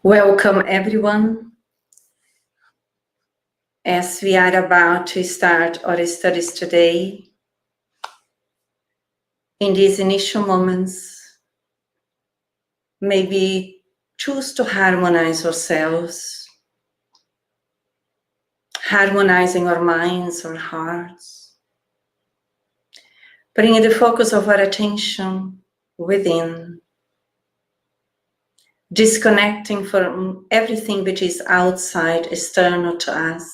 Welcome everyone. As we are about to start our studies today, in these initial moments, maybe choose to harmonize ourselves, harmonizing our minds, our hearts, bringing the focus of our attention within, disconnecting from everything which is outside, external to us,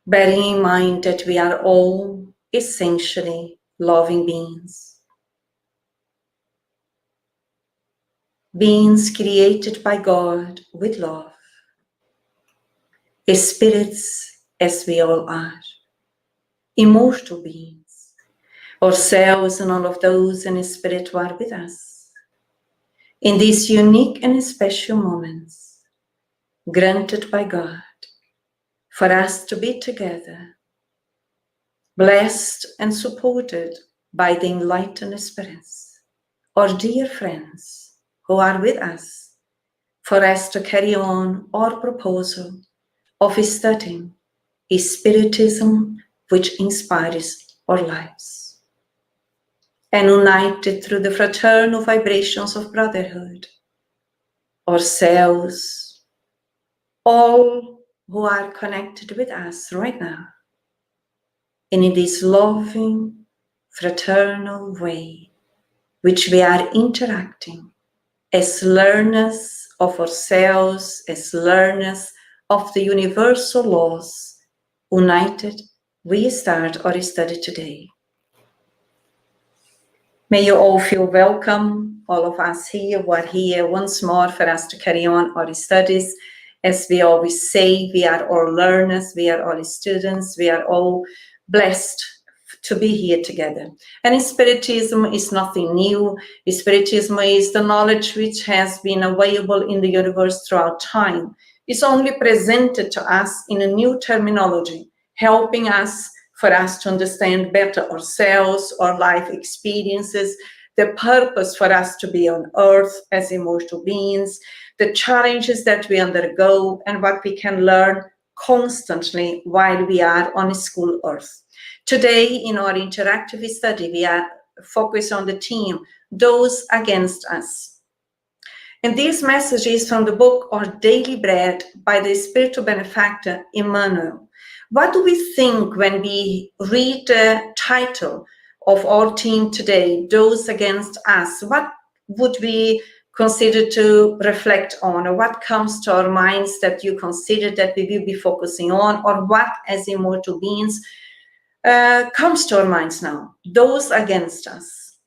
bearing in mind that we are all essentially loving beings. Beings created by God with love. Spirits as we all are. Immortal beings. Ourselves and all of those in spirit who are with us. In these unique and special moments granted by God for us to be together, blessed and supported by the enlightened spirits, our dear friends who are with us, for us to carry on our proposal of studying Spiritism, which inspires our lives. And united through the fraternal vibrations of brotherhood, ourselves, all who are connected with us right now, and in this loving, fraternal way, which we are interacting as learners of ourselves, as learners of the universal laws, united, we start our study today. May you all feel welcome, all of us here who are here once more for us to carry on our studies. As we always say, we are all learners, we are all students, we are all blessed to be here together. And Spiritism is nothing new. Spiritism is the knowledge which has been available in the universe throughout time. It's only presented to us in a new terminology, helping us for us to understand better ourselves, our life experiences, the purpose for us to be on earth as immortal beings, the challenges that we undergo, and what we can learn constantly while we are on school earth. Today, in our interactive study, we are focused on the theme, Those Against Us. And this message is from the book Our Daily Bread by the spiritual benefactor Emmanuel. What do we think when we read the title of our theme today, Those Against Us? What would we consider to reflect on, or what comes to our minds that you consider that we will be focusing on, or what as immortal beings comes to our minds now? Those against us.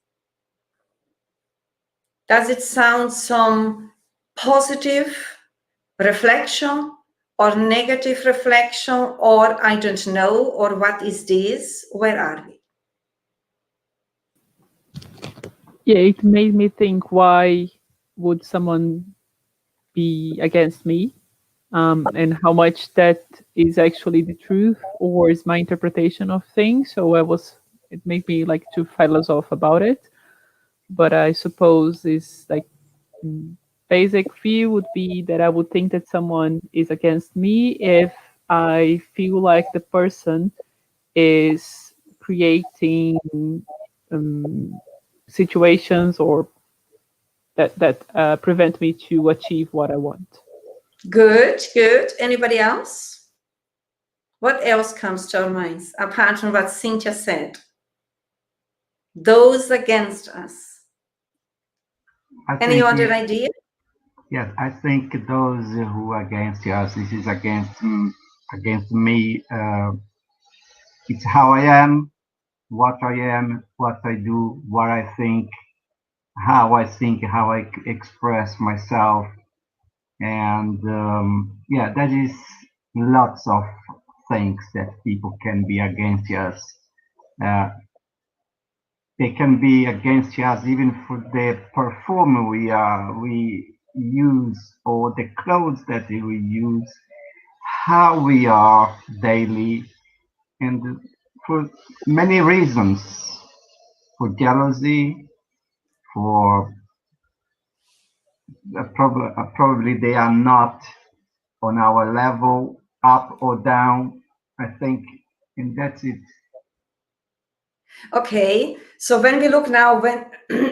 Does it sound some positive reflection or negative reflection, or I don't know, or what is this? Where are we? Yeah, it made me think, why would someone be against me? And how much that is actually the truth, or is my interpretation of things. So it made me like to philosoph about it. But I suppose is like basic view would be that I would think that someone is against me if I feel like the person is creating situations or that prevent me to achieve what I want. Good, good. Anybody else? What else comes to our minds apart from what Cynthia said? Those against us. Any other idea? Yes, I think those who are against us, this is against me. It's how I am, what I do, what I think, how I express myself. And yeah, that is lots of things that people can be against us. They can be against us even for the performer we use, or the clothes that we use, how we are daily, and for many reasons, for jealousy, for probably they are not on our level, up or down. I think, and that's it. Okay, so when we look now, when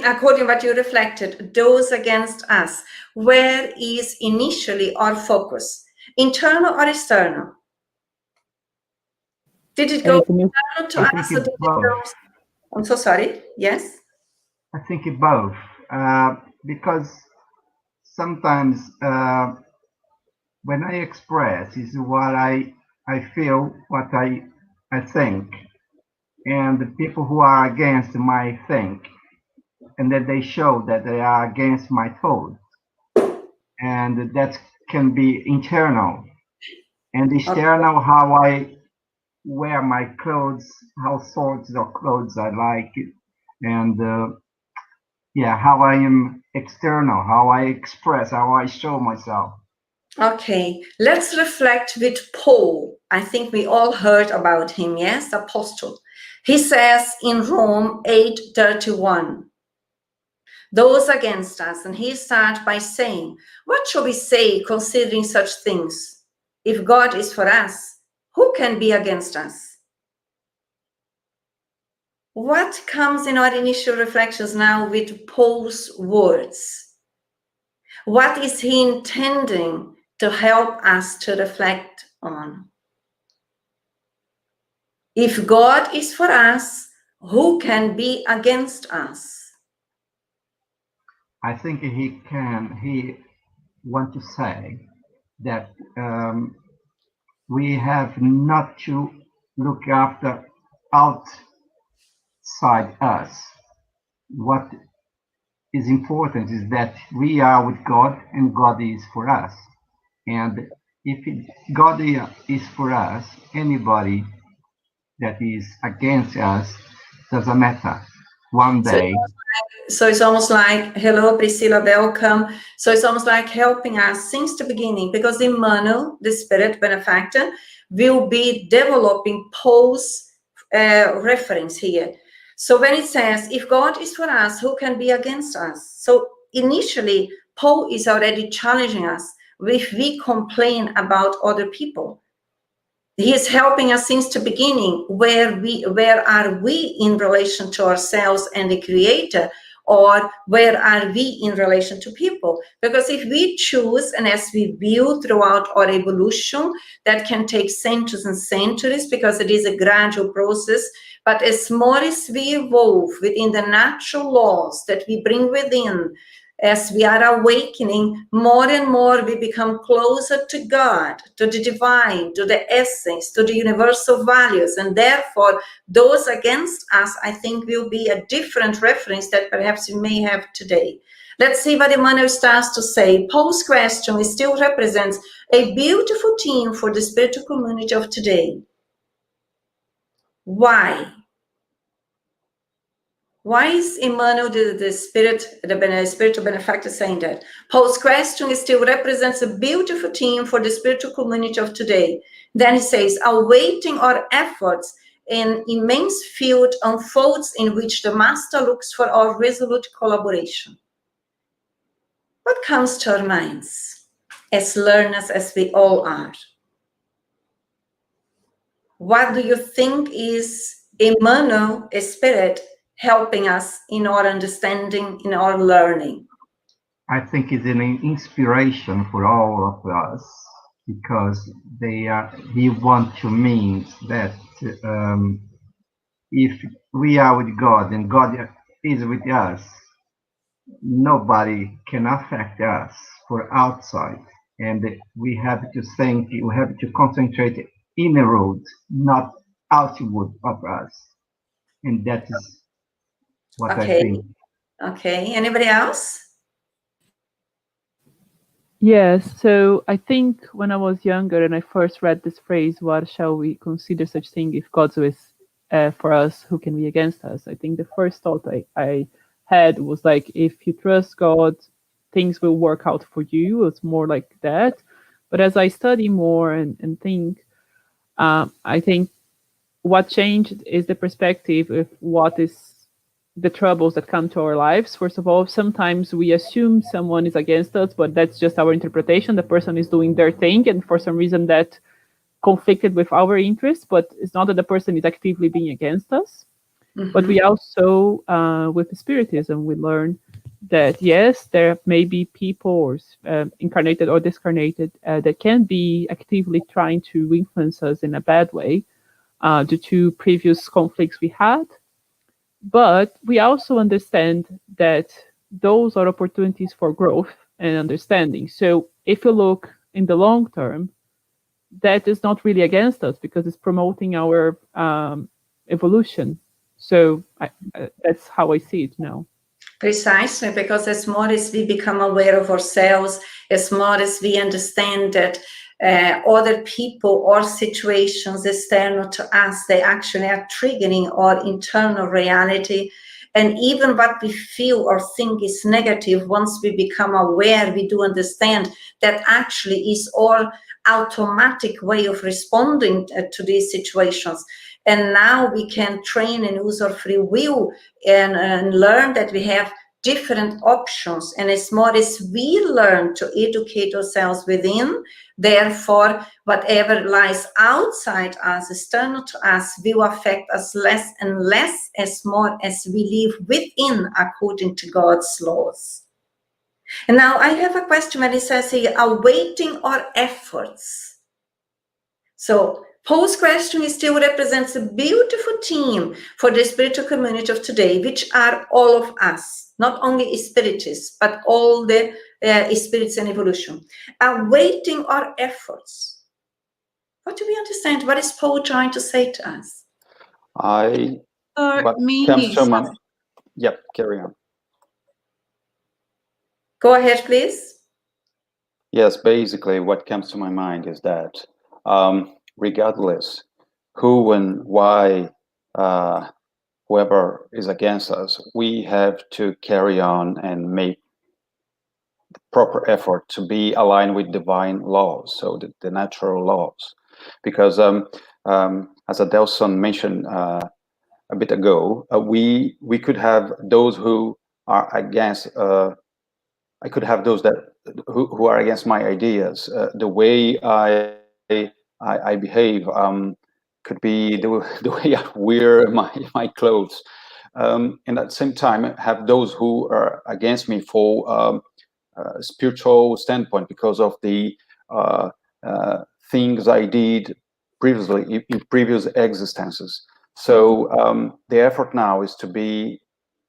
according to what you reflected, those against us, where is initially our focus? Internal or external? Did it go Can you- internal to I us? think Or it's did it both. go... I'm so sorry. Yes? I think it both, because sometimes when I express is what I feel, what I think, and the people who are against my think, and that they show that they are against my thought, and that can be internal and external. How I wear my clothes, how sorts of clothes I like, and yeah, how I am external, how I express, how I show myself. Okay, let's reflect with Paul. I think we all heard about him, yes, apostle. He says in Rome 8:31, those against us, and he starts by saying, what shall we say considering such things? If God is for us, who can be against us? What comes in our initial reflections now with Paul's words? What is he intending to help us to reflect on? If God is for us, who can be against us? I think he want to say that we have not to look after outside us. What is important is that we are with God and God is for us. And if God is for us, anybody that is against us doesn't matter. One day. So it's almost like, hello, Priscilla, welcome. So it's almost like helping us since the beginning, because Emmanuel, the spirit benefactor, will be developing Paul's reference here. So when it says, if God is for us, who can be against us? So initially, Paul is already challenging us if we complain about other people. He is helping us since the beginning. Where are we in relation to ourselves and the Creator, or where are we in relation to people? Because if we choose, and as we view throughout our evolution, that can take centuries and centuries, because it is a gradual process. But as more as we evolve within the natural laws that we bring within, as we are awakening, more and more we become closer to God, to the divine, to the essence, to the universal values. And therefore, those against us, I think, will be a different reference that perhaps we may have today. Let's see what Emmanuel starts to say. Paul's question still represents a beautiful theme for the spiritual community of today. Why? Why is Emmanuel, the spiritual benefactor, saying that? Paul's question still represents a beautiful theme for the spiritual community of today. Then he says, awaiting our efforts, an immense field unfolds in which the Master looks for our resolute collaboration. What comes to our minds, as learners as we all are? What do you think is Emmanuel, a spirit, helping us in our understanding, in our learning? I think it's an inspiration for all of us, because he wants to mean that if we are with God and God is with us, nobody can affect us for outside. And we have to think, we have to concentrate inward, not outward of us. And that is what I think. Okay, anybody else? Yes, so I think when I was younger and I first read this phrase, what shall we consider such thing if God is for us, who can be against us? I think the first thought I had was like, if you trust God, things will work out for you. It's more like that. But as I study more and think, I think what changed is the perspective of what is the troubles that come to our lives. First of all, sometimes we assume someone is against us, but that's just our interpretation. The person is doing their thing, and for some reason that conflicted with our interests, but it's not that the person is actively being against us. But we also, with Spiritism, we learn that yes, there may be people, or incarnated or discarnated, that can be actively trying to influence us in a bad way due to previous conflicts we had. But we also understand that those are opportunities for growth and understanding. So if you look in the long term, that is not really against us because it's promoting our evolution. So that's how I see it now. Precisely, because as more as we become aware of ourselves, as more as we understand that other people or situations external to us, they actually are triggering our internal reality. And even what we feel or think is negative, once we become aware, we do understand that actually is our automatic way of responding to these situations. And now we can train and use our free will and learn that we have different options. And as more as we learn to educate ourselves within, therefore, whatever lies outside us, external to us, will affect us less and less as more as we live within according to God's laws. And now I have a question when it says here, awaiting our efforts. So Paul's question still represents a beautiful theme for the spiritual community of today, which are all of us, not only spiritists, but all the spirits in evolution, awaiting our efforts. What do we understand? What is Paul trying to say to us? Yep, carry on. Go ahead, please. Yes, basically what comes to my mind is that regardless who and why, whoever is against us, we have to carry on and make the proper effort to be aligned with divine laws, so the natural laws. Because as Adelson mentioned a bit ago, we could have those who are against, I could have those that who are against my ideas. The way I behave could be the way I wear my clothes, and at the same time have those who are against me for spiritual standpoint because of the things I did previously in previous existences. So the effort now is to be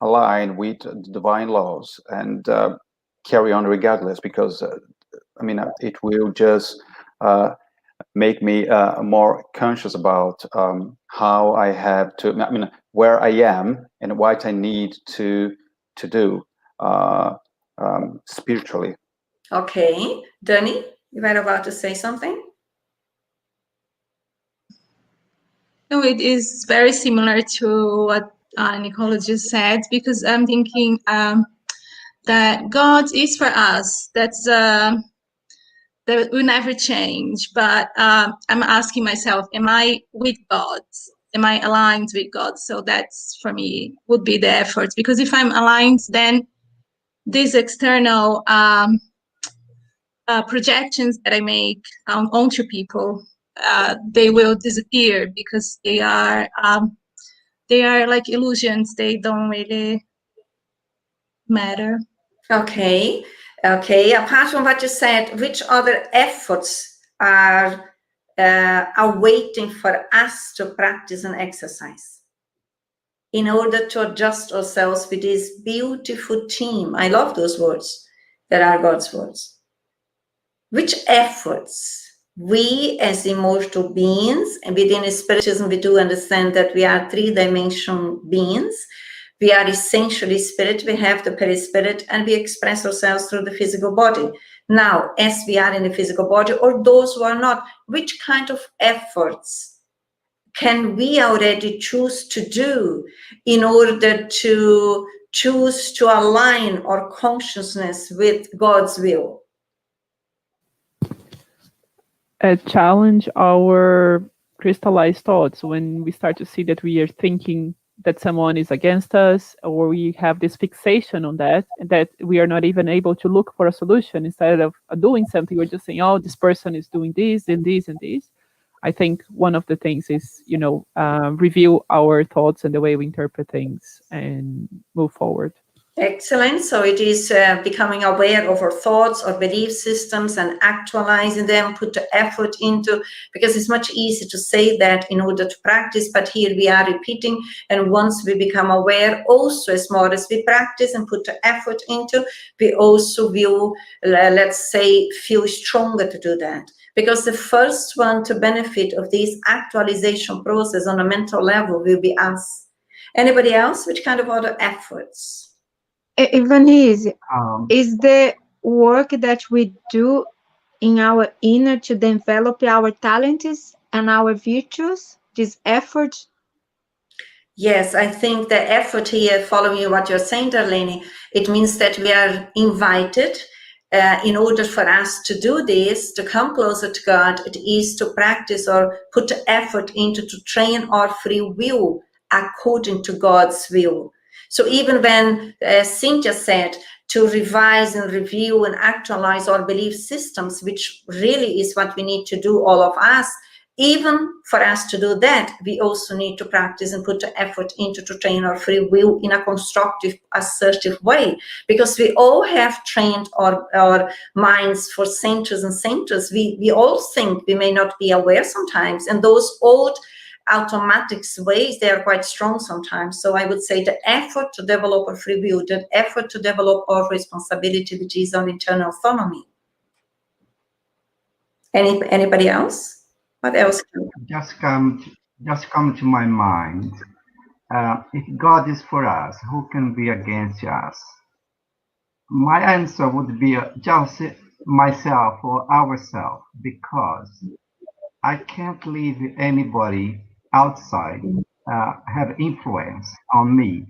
aligned with the divine laws and carry on regardless, because I mean it will just make me more conscious about how I have to, I mean, where I am and what I need to do spiritually. Okay, Dani, you were about to say something? No, it is very similar to what Nicola just said, because I'm thinking that God is for us. That will never change. But I'm asking myself, am I with God? Am I aligned with God? So that's, for me, would be the effort. Because if I'm aligned, then these external projections that I make onto people, they will disappear because they are like illusions. They don't really matter. Okay. Apart from what you said, which other efforts are waiting for us to practice and exercise in order to adjust ourselves with this beautiful team? I love those words that are God's words. Which efforts we as immortal beings, and within Spiritism we do understand that we are three-dimensional beings. We are essentially spirit, we have the perispirit, and we express ourselves through the physical body. Now, as we are in the physical body, or those who are not, which kind of efforts can we already choose to do in order to choose to align our consciousness with God's will? Challenge our crystallized thoughts when we start to see that we are thinking that someone is against us, or we have this fixation on that, and that we are not even able to look for a solution. Instead of doing something, we're just saying, oh, this person is doing this and this and this. I think one of the things is, review our thoughts and the way we interpret things and move forward. Excellent. So it is becoming aware of our thoughts or belief systems and actualizing them, put the effort into, because it's much easier to say that in order to practice, but here we are repeating. And once we become aware, also as more as we practice and put the effort into, we also will, let's say, feel stronger to do that. Because the first one to benefit of this actualization process on a mental level will be us. Anybody else? Which kind of other efforts? Ivanese, is the work that we do in our inner to develop our talents and our virtues, this effort? Yes, I think the effort here, following what you're saying, Darlene, it means that we are invited in order for us to do this, to come closer to God, it is to practice or put effort into to train our free will according to God's will. So even when Cynthia said to revise and review and actualize our belief systems, which really is what we need to do, all of us, even for us to do that, we also need to practice and put the effort into to train our free will in a constructive, assertive way. Because we all have trained our minds for centuries and centuries. We all think, we may not be aware sometimes. And those old automatic ways, they are quite strong sometimes. So I would say the effort to develop our free will, the effort to develop our responsibility, which is our internal autonomy. Anybody else? What else? Just come to my mind. If God is for us, who can be against us? My answer would be just myself or ourselves, because I can't leave anybody outside have influence on me,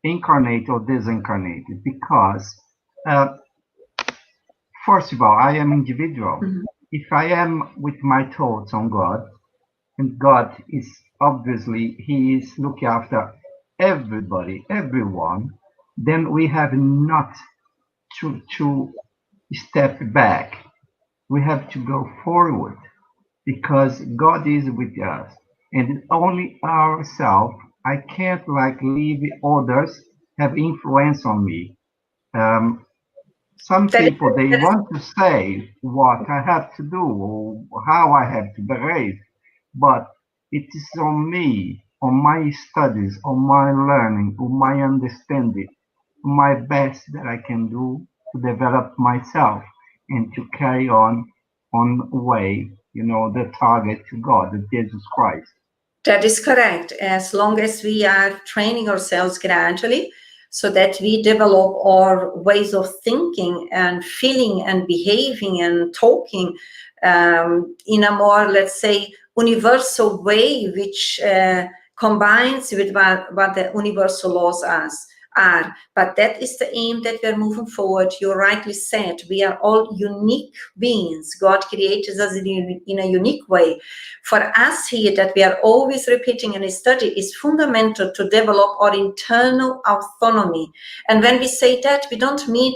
incarnate or disincarnated, because first of all, I am individual. Mm-hmm. If I am with my thoughts on God, and God is obviously, He is looking after everybody, everyone, then we have not to step back. We have to go forward, because God is with us, and only ourselves. I can't leave others have influence on me. Some people, they want to say what I have to do or how I have to behave, but it is on me, on my studies, on my learning, on my understanding, my best that I can do to develop myself and to carry on way, the target to God, Jesus Christ. That is correct. As long as we are training ourselves gradually, so that we develop our ways of thinking and feeling and behaving and talking in a more, let's say, universal way, which combines with what the universal laws are. But that is the aim that we are moving forward. You rightly said, we are all unique beings. God created us in a unique way. For us here, that we are always repeating in a study, is fundamental to develop our internal autonomy. And when we say that, we don't mean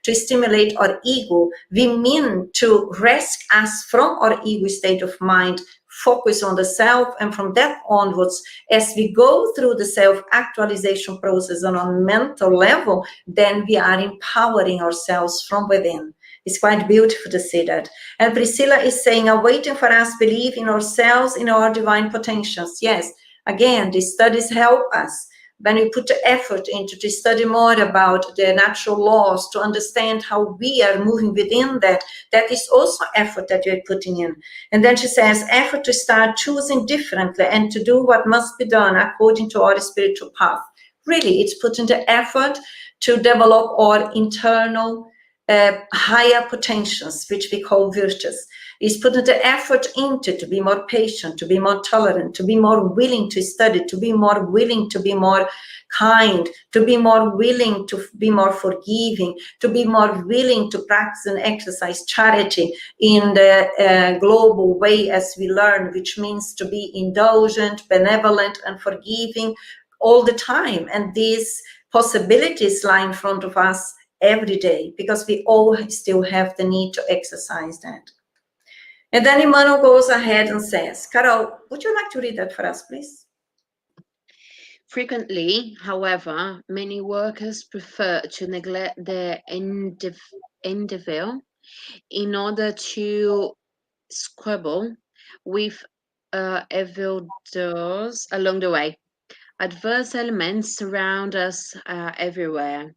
to stimulate our ego. We mean to rescue us from our ego state of mind, focus on the self, and from that onwards, as we go through the self-actualization process on a mental level, then we are empowering ourselves from within. It's quite beautiful to see that. And Priscilla is saying, awaiting for us, believe in ourselves, in our divine potentials. Yes, again, these studies help us. When we put the effort into to study more about the natural laws, to understand how we are moving within that, that is also effort that you're putting in. And then she says, effort to start choosing differently and to do what must be done according to our spiritual path. Really, it's putting the effort to develop our internal higher potentials, which we call virtues. is putting the effort into to be more patient, to be more tolerant, to be more willing to study, to be more willing to be more kind, to be more willing to be more forgiving, to be more willing to practice and exercise charity in the global way as we learn, which means to be indulgent, benevolent, and forgiving all the time. And these possibilities lie in front of us every day, because we all still have the need to exercise that. And then Emmanuel goes ahead and says, Carol, would you like to read that for us, please? Frequently, however, many workers prefer to neglect their endeavor in order to squabble with evildoers along the way. Adverse elements surround us everywhere.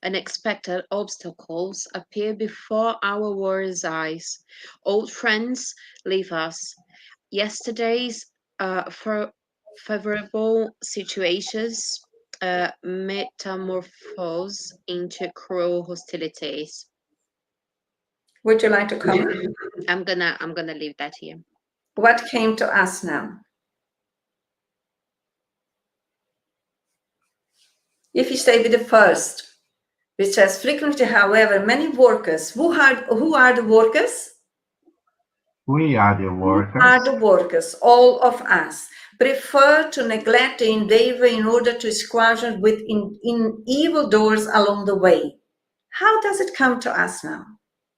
Unexpected obstacles appear before our warriors' eyes. Old friends leave us. Yesterday's favorable situations metamorphose into cruel hostilities. Would you like to comment? I'm gonna leave that here. What came to us now? If you stay with the first, which says frequently, however, many workers, who are the workers? We are the workers. Who are the workers, all of us, prefer to neglect the endeavor in order to squash it with in evildoers along the way. How does it come to us now?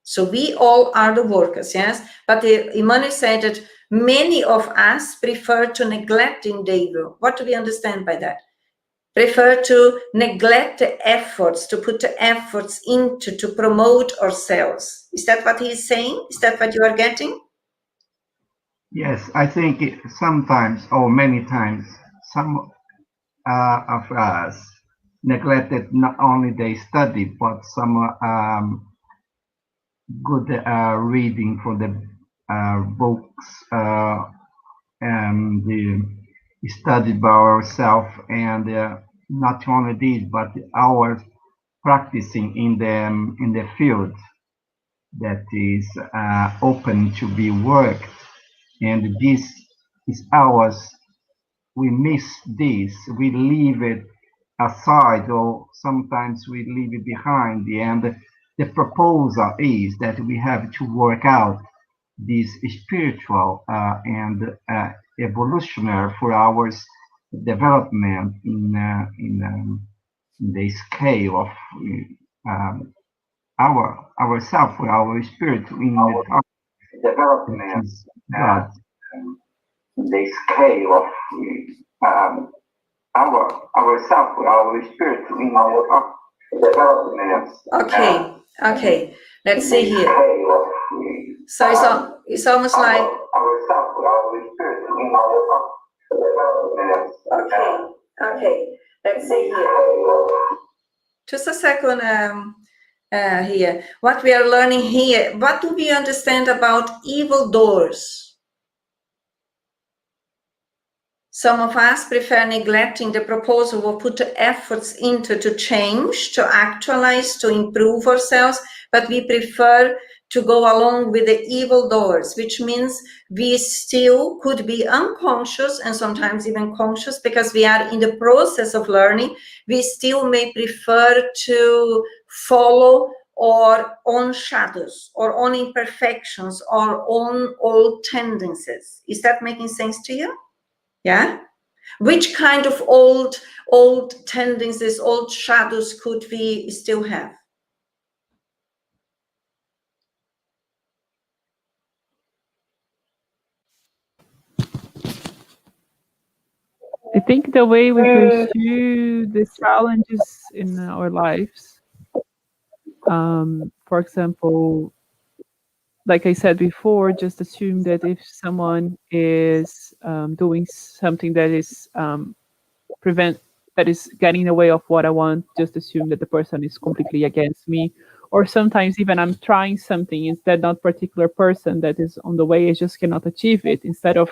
So we all are the workers, yes? But Emmanuel said that many of us prefer to neglect the endeavor. What do we understand by that? Prefer to neglect the efforts, to put the efforts into, to promote ourselves. Is that what he is saying? Is that what you are getting? Yes, I think sometimes, or many times, some of us neglected not only their study, but some good reading for the books and studied by ourselves, and not only this, but our practicing in the field that is open to be worked, and this is ours. We miss this, we leave it aside, or sometimes we leave it behind. And the proposal is that we have to work out this spiritual and evolutionary for our development in the scale of ourself, for our spirit in the development God. The scale of ourself, our spirit in our development. Okay. Let's see here. So it's almost like. Okay. Let's see here. Just a second. Here, what we are learning here. What do we understand about evildoers? Some of us prefer neglecting the proposal or put the efforts into to change, to actualize, to improve ourselves, but we prefer to go along with the evildoers, which means we still could be unconscious and sometimes even conscious, because we are in the process of learning. We still may prefer to follow our own shadows, or own imperfections, or own old tendencies. Is that making sense to you? Yeah? Which kind of old tendencies, old shadows could we still have? I think the way we pursue the challenges in our lives, for example, like I said before, just assume that if someone is doing something that is that is getting in the way of what I want, just assume that the person is completely against me. Or sometimes even I'm trying something, instead not particular person that is on the way, I just cannot achieve it. Instead of,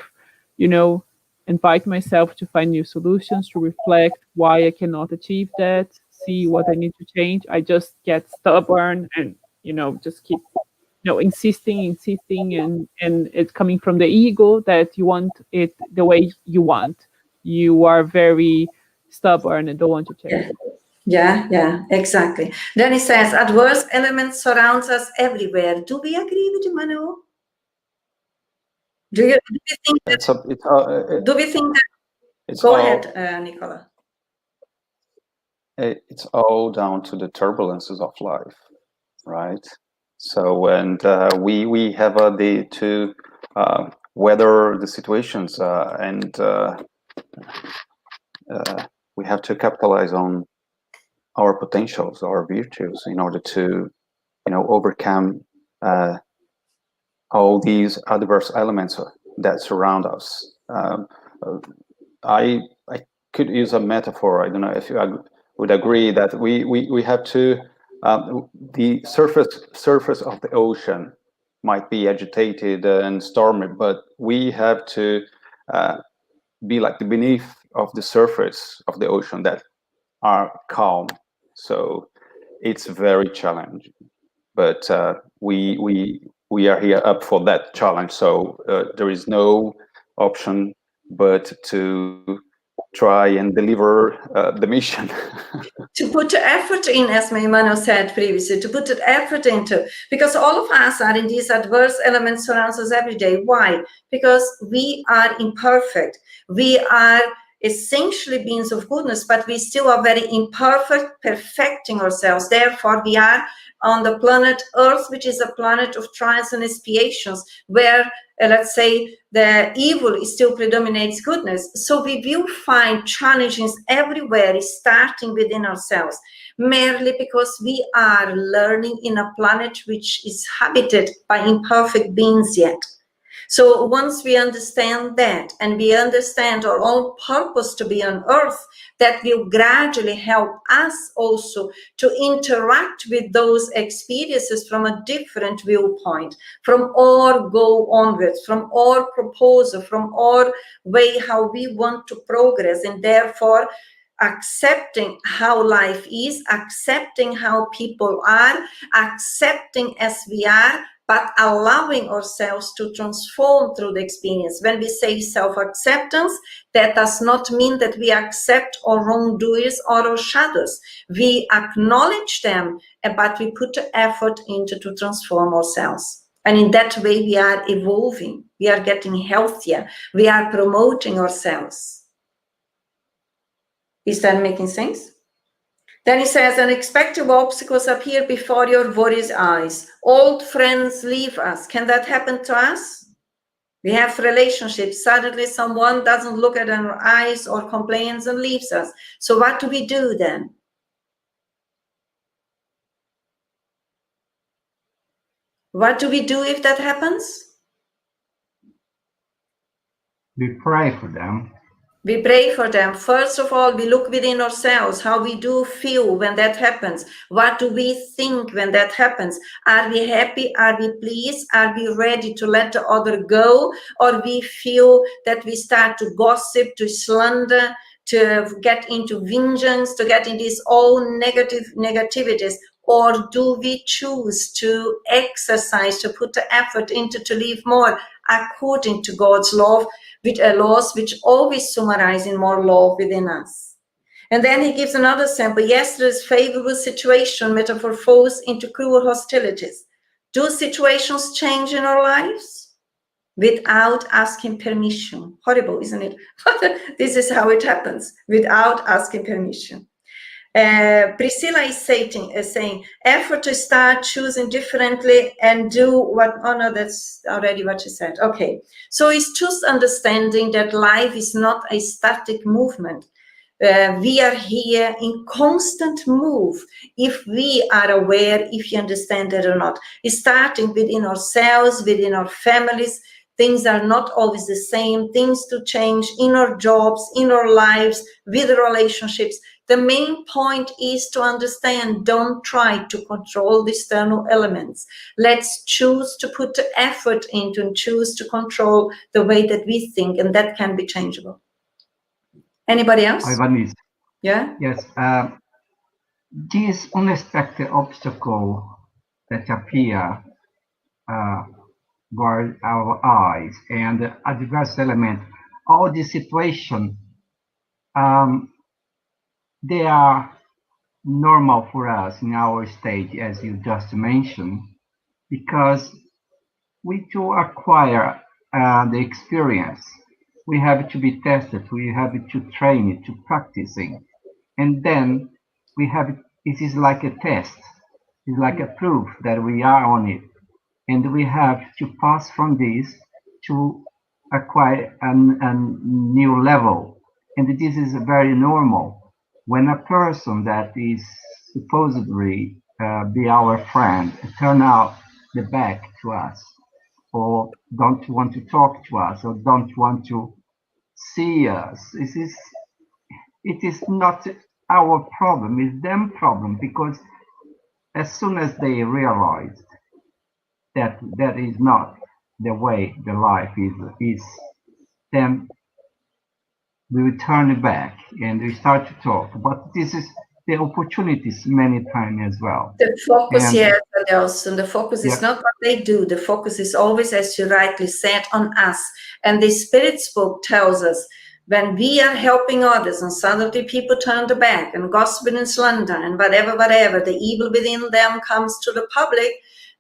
invite myself to find new solutions, to reflect why I cannot achieve that, see what I need to change, I just get stubborn and, just keep insisting, and it's coming from the ego that you want it the way you want. You are very stubborn and don't want to change. Yeah, exactly. Then he says, adverse elements surrounds us everywhere. Do we agree with you, Manu? Do you think that? Do we think that? Go ahead, Nicola. It's all down to the turbulences of life, right? So, and we have to weather the situations, and we have to capitalize on our potentials, our virtues, in order to, overcome all these adverse elements that surround us. I could use a metaphor. I don't know if you would agree that we have to. The surface of the ocean might be agitated and stormy, but we have to be like the beneath of the surface of the ocean that are calm. So it's very challenging, but we are here up for that challenge. So there is no option but to try and deliver the mission. To put the effort in, as Mano said previously, to put the effort into, because all of us are in these adverse elements surrounds us every day. Why? Because we are imperfect. We are essentially beings of goodness, but we still are very imperfect, perfecting ourselves. Therefore, we are on the planet Earth, which is a planet of trials and expiations, where, let's say, the evil still predominates goodness. So we will find challenges everywhere, starting within ourselves, merely because we are learning in a planet which is habited by imperfect beings yet. So once we understand that, and we understand our own purpose to be on earth, that will gradually help us also to interact with those experiences from a different viewpoint, from our go onwards, from our proposal, from our way how we want to progress, and therefore accepting how life is, accepting how people are, accepting as we are, but allowing ourselves to transform through the experience. When we say self-acceptance, that does not mean that we accept our wrongdoers or our shadows. We acknowledge them, but we put the effort into to transform ourselves. And in that way, we are evolving. We are getting healthier. We are promoting ourselves. Is that making sense? Then he says, unexpected obstacles appear before your worried eyes. Old friends leave us. Can that happen to us? We have relationships. Suddenly someone doesn't look at our eyes or complains and leaves us. So what do we do then? What do we do if that happens? We pray for them. We pray for them. First of all, we look within ourselves, how we do feel when that happens. What do we think when that happens? Are we happy? Are we pleased? Are we ready to let the other go? Or we feel that we start to gossip, to slander, to get into vengeance, to get in these all negativities? Or do we choose to exercise, to put the effort into to live more according to God's love, with laws which always summarize in more love within us? And then he gives another sample. Yes, there is favorable situation metamorphosed into cruel hostilities. Do situations change in our lives? Without asking permission. Horrible, isn't it? This is how it happens, without asking permission. Priscilla is saying, effort to start choosing differently and do what, oh no, that's already what she said. Okay, so it's just understanding that life is not a static movement. We are here in constant move, if we are aware, if you understand it or not. It's starting within ourselves, within our families. Things are not always the same. Things to change in our jobs, in our lives, with relationships. The main point is to understand, don't try to control the external elements. Let's choose to put the effort into and choose to control the way that we think, and that can be changeable. Anybody else? Ivanis. Yeah? Yes. These unexpected obstacles that appear guard our eyes, and adverse element, all the situation, they are normal for us in our stage, as you just mentioned, because we to acquire the experience, we have to be tested, we have to train it, to practicing, and then we have, it is like a test, it's like a proof that we are on it, and we have to pass from this to acquire a new level, and this is very normal. When a person that is supposedly be our friend turn out the back to us, or don't want to talk to us, or don't want to see us, it is not our problem, it's them problem, because as soon as they realize that that is not the way the life is, then we will turn it back and we start to talk. But this is the opportunities many times as well. The focus, And, yes, Adelson, the focus is yeah. not what they do. The focus is always, as you rightly said, on us. And the Spirit's book tells us, when we are helping others and suddenly people turn the back and gossiping and slander and whatever, the evil within them comes to the public,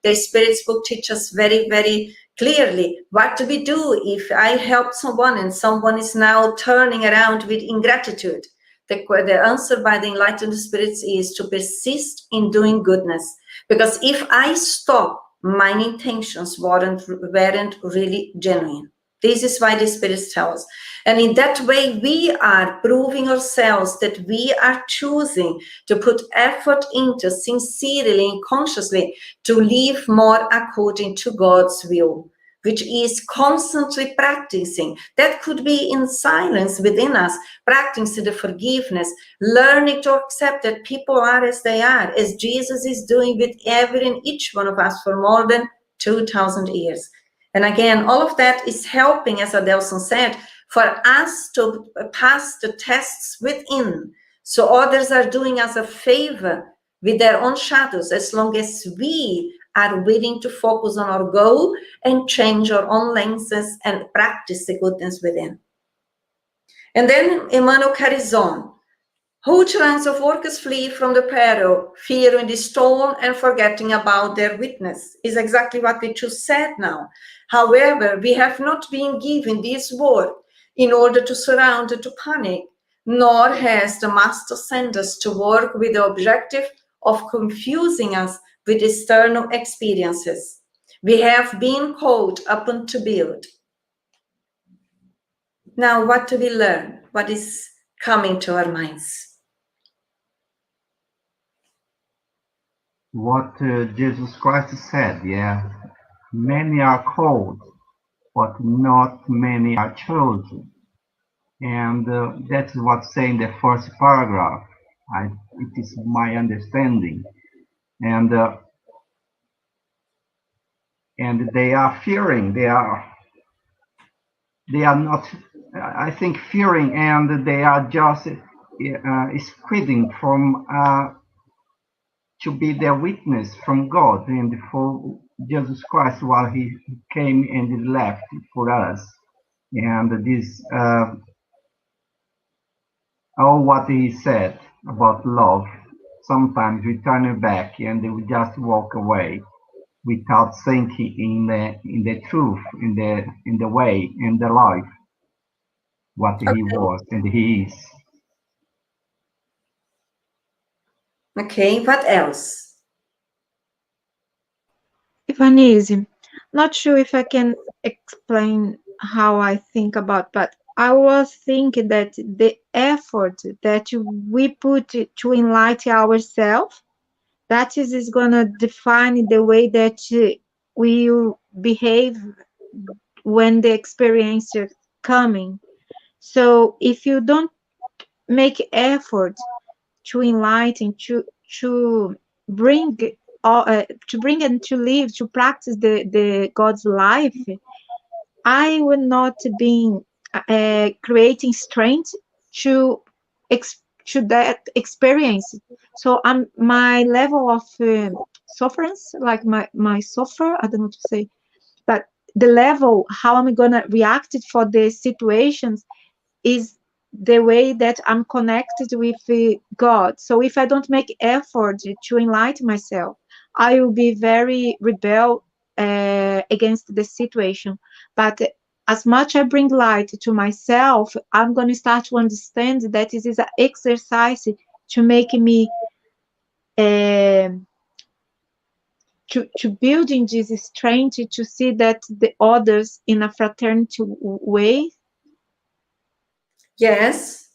the Spirit's book teaches very, very clearly what do we do if I help someone and someone is now turning around with ingratitude. The answer by the Enlightened Spirits is to persist in doing goodness. Because if I stop, my intentions weren't really genuine. This is why the Spirits tell us. And in that way, we are proving ourselves that we are choosing to put effort into sincerely and consciously to live more according to God's will, which is constantly practicing. That could be in silence within us, practicing the forgiveness, learning to accept that people are as they are, as Jesus is doing with every and each one of us for more than 2,000 years. And again, all of that is helping, as Adelson said, for us to pass the tests within. So others are doing us a favor with their own shadows, as long as we are willing to focus on our goal and change our own lenses and practice the goodness within. And then Emmanuel carries on. Who lines of workers flee from the peril, fearing the storm and forgetting about their witness, is exactly what we just said now. However, we have not been given this word in order to surround it to panic, nor has the Master sent us to work with the objective of confusing us with external experiences. We have been called upon to build. Now, what do we learn? What is coming to our minds? What Jesus Christ said, yeah, many are called, but not many are chosen. And that's what's saying the first paragraph. It is my understanding. And they are fearing, they are not, I think, fearing, and they are just squeezing from to be their witness from God and for Jesus Christ while he came and left for us. And this, all what he said about love, sometimes we turn it back and we just walk away without thinking in the truth, in the way, in the life, what he was and he is. Okay, what else? Ivanese, not sure if I can explain how I think about, but I was thinking that the effort that we put to enlighten ourselves, that is going to define the way that we behave when the experience is coming. So if you don't make effort to enlighten, to bring to bring and to live, to practice the God's life, I will not be creating strength to to that experience. So my level of sufferance, like my suffer, I don't know what to say, but the level how I'm gonna react it for the situations is the way that I'm connected with God. So if I don't make effort to enlighten myself, I will be very rebel against the situation. But as much I bring light to myself, I'm going to start to understand that this is an exercise to make me to building this strength to see that the others in a fraternity way. Yes.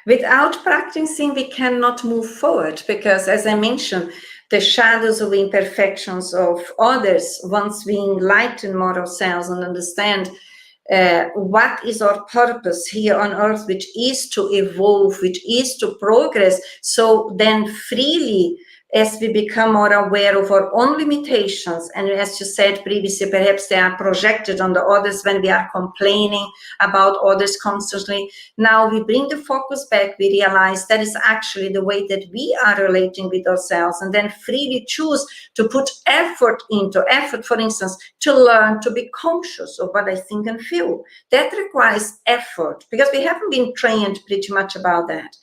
Without practicing, we cannot move forward because, as I mentioned, the shadows of imperfections of others, once we enlighten more ourselves and understand what is our purpose here on earth, which is to evolve, which is to progress, so then freely, as we become more aware of our own limitations, and as you said previously, perhaps they are projected on the others when we are complaining about others constantly. Now we bring the focus back, we realize that is actually the way that we are relating with ourselves, and then freely choose to put effort, for instance, to learn to be conscious of what I think and feel. That requires effort because we haven't been trained pretty much about that.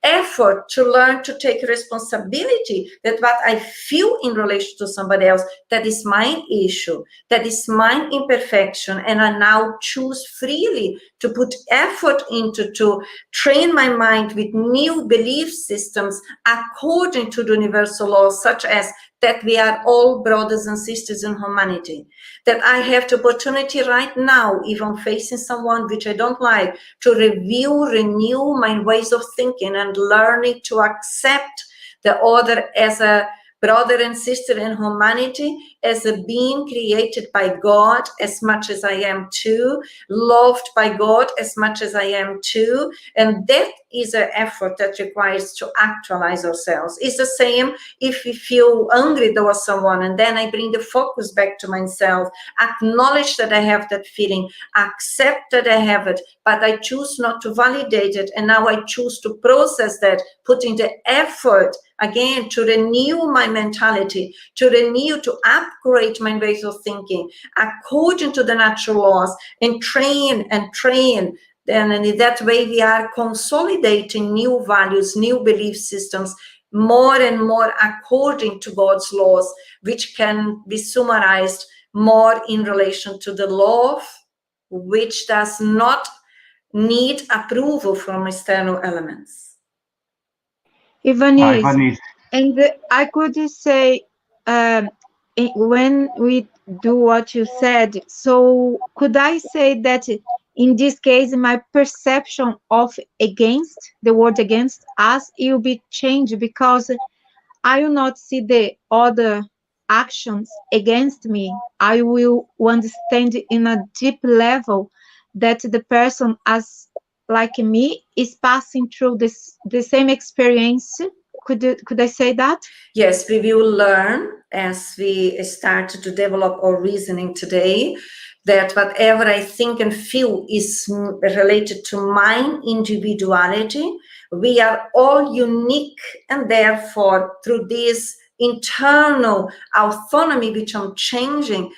Effort to learn to take responsibility that what I feel in relation to somebody else, that is my issue, that is my imperfection, and I now choose freely to put effort into to train my mind with new belief systems according to the universal laws, such as that we are all brothers and sisters in humanity, that I have the opportunity right now, if I'm facing someone which I don't like, to review, renew my ways of thinking and learning to accept the other as a brother and sister in humanity, as a being created by God as much as I am too, loved by God as much as I am too. And that is an effort that requires to actualize ourselves. It's the same if we feel angry towards someone, and then I bring the focus back to myself, acknowledge that I have that feeling, accept that I have it, but I choose not to validate it. And now I choose to process that, putting the effort again to renew my mentality, to renew, to upgrade my ways of thinking according to the natural laws, and train and train. Then in that way we are consolidating new values, new belief systems, more and more according to God's laws, which can be summarized more in relation to the love, which does not need approval from external elements. Ivanese, and I could say when we do what you said, so could I say that in this case my perception of against the word against us will be changed, because I will not see the other actions against me. I will understand in a deep level that the person as like me is passing through the same experience. Could I say that? Yes, we will learn as we start to develop our reasoning today that whatever I think and feel is related to my individuality. We are all unique, and therefore through this internal autonomy which I'm changing,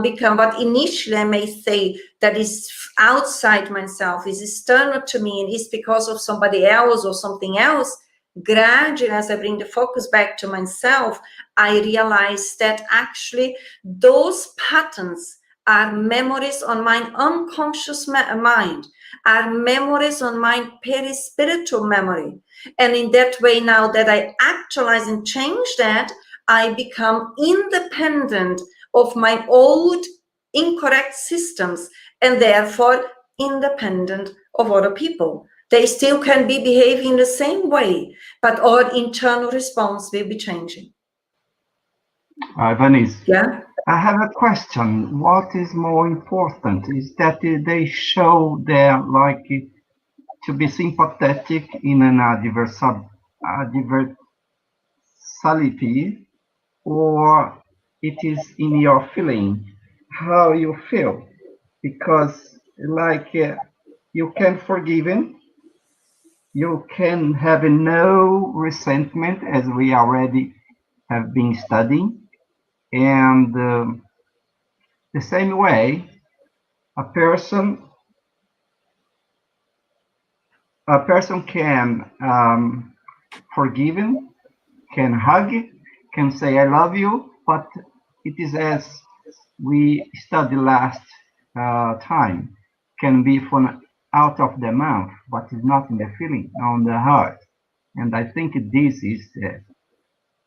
become what initially I may say that is outside myself, is external to me, and is because of somebody else or something else. Gradually, as I bring the focus back to myself, I realize that actually those patterns are memories on my unconscious mind, are memories on my perispiritual memory. And in that way, now that I actualize and change that, I become independent of my old incorrect systems, and therefore independent of other people. They still can be behaving the same way, but our internal response will be changing. Ivanese, Yeah. I have a question. What is more important? Is that they show their like to be sympathetic in an adversality, or it is in your feeling, how you feel? Because like you can forgive him, you can have no resentment, as we already have been studying, and the same way a person can forgive, can hug, can say I love you, but it is as we studied last time, can be from out of the mouth, but it's not in the feeling, on the heart. And I think this is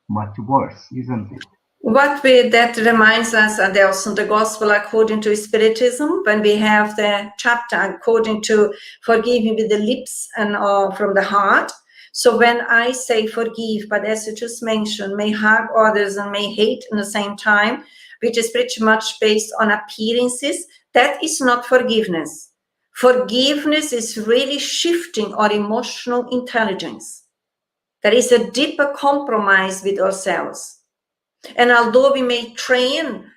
much worse, isn't it? That reminds us, and also the gospel according to Spiritism, when we have the chapter according to forgiving with the lips and from the heart. So when I say forgive, but as you just mentioned, may hug others and may hate in the same time, which is pretty much based on appearances, that is not forgiveness. Forgiveness is really shifting our emotional intelligence. There is a deeper compromise with ourselves. And although we may train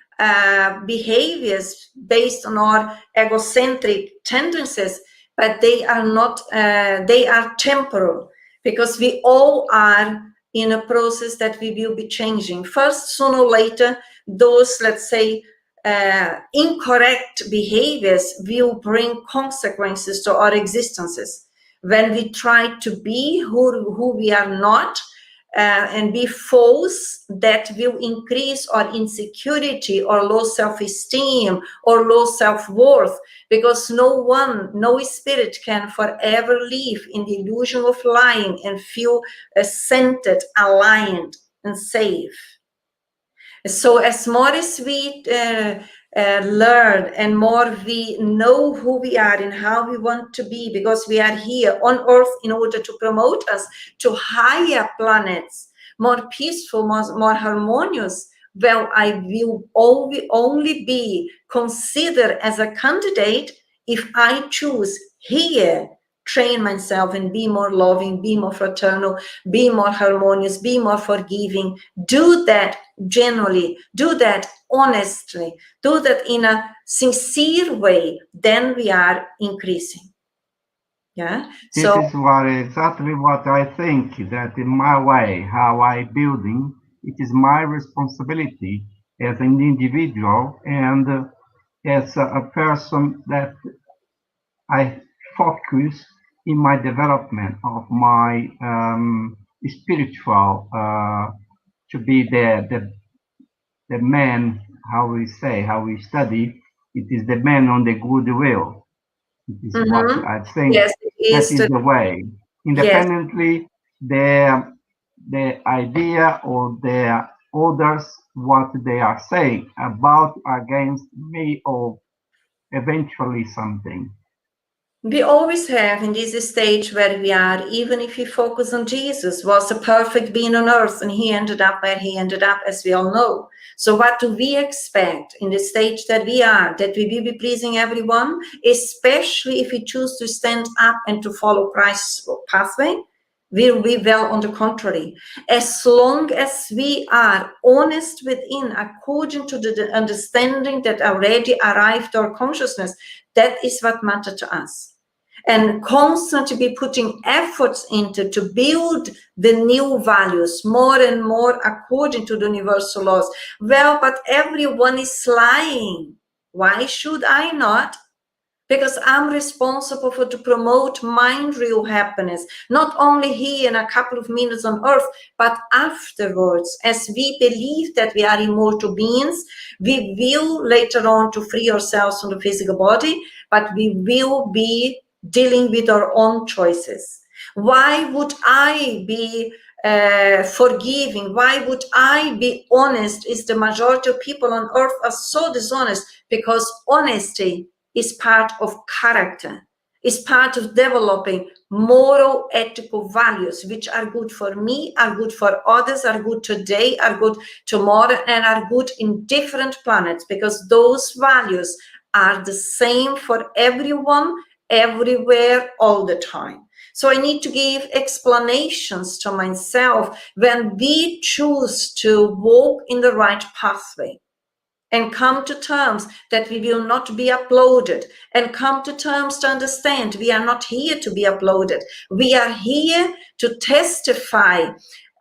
behaviors based on our egocentric tendencies, but they are not, they are temporal, because we all are in a process that we will be changing. First, sooner or later, those, let's say, incorrect behaviors will bring consequences to our existences. When we try to be who we are not, and be false, that will increase our insecurity or low self-esteem or low self-worth, because no spirit can forever live in the illusion of lying and feel centered, aligned, and safe. So as more as we learn and more we know who we are and how we want to be, because we are here on earth in order to promote us to higher planets, more peaceful, more harmonious, well, I will only be considered as a candidate if I choose here, train myself and be more loving, be more fraternal, be more harmonious, be more forgiving. Do that genuinely, do that honestly, do that in a sincere way, then we are increasing. Yeah. This is exactly what I think, that in my way, how I building, it is my responsibility as an individual and as a person that I focus in my development of my spiritual, to be the man, how we study, it is the man on the goodwill. It is what I think. Yes, that is the way. Independently, yes. the idea or the others, what they are saying about against me or eventually something. We always have in this stage where we are, even if we focus on Jesus, was a perfect being on earth, and he ended up where he ended up, as we all know. So what do we expect in the stage that we are, that we will be pleasing everyone, especially if we choose to stand up and to follow Christ's pathway? Will we? Well, on the contrary, as long as we are honest within, according to the understanding that already arrived our consciousness, that is what matters to us. And constantly be putting efforts into to build the new values more and more according to the universal laws. Well, but everyone is lying. Why should I not? Because I'm responsible to promote mind real happiness, not only here in a couple of minutes on earth, but afterwards. As we believe that we are immortal beings, we will later on to free ourselves from the physical body, but we will be dealing with our own choices. Why would I be forgiving? Why would I be honest? Is the majority of people on earth are so dishonest? Because honesty is part of character, is part of developing moral, ethical values, which are good for me, are good for others, are good today, are good tomorrow, and are good in different planets, because those values are the same for everyone, everywhere, all the time. So I need to give explanations to myself when we choose to walk in the right pathway, and come to terms that we will not be uploaded, and come to terms to understand we are not here to be uploaded. We are here to testify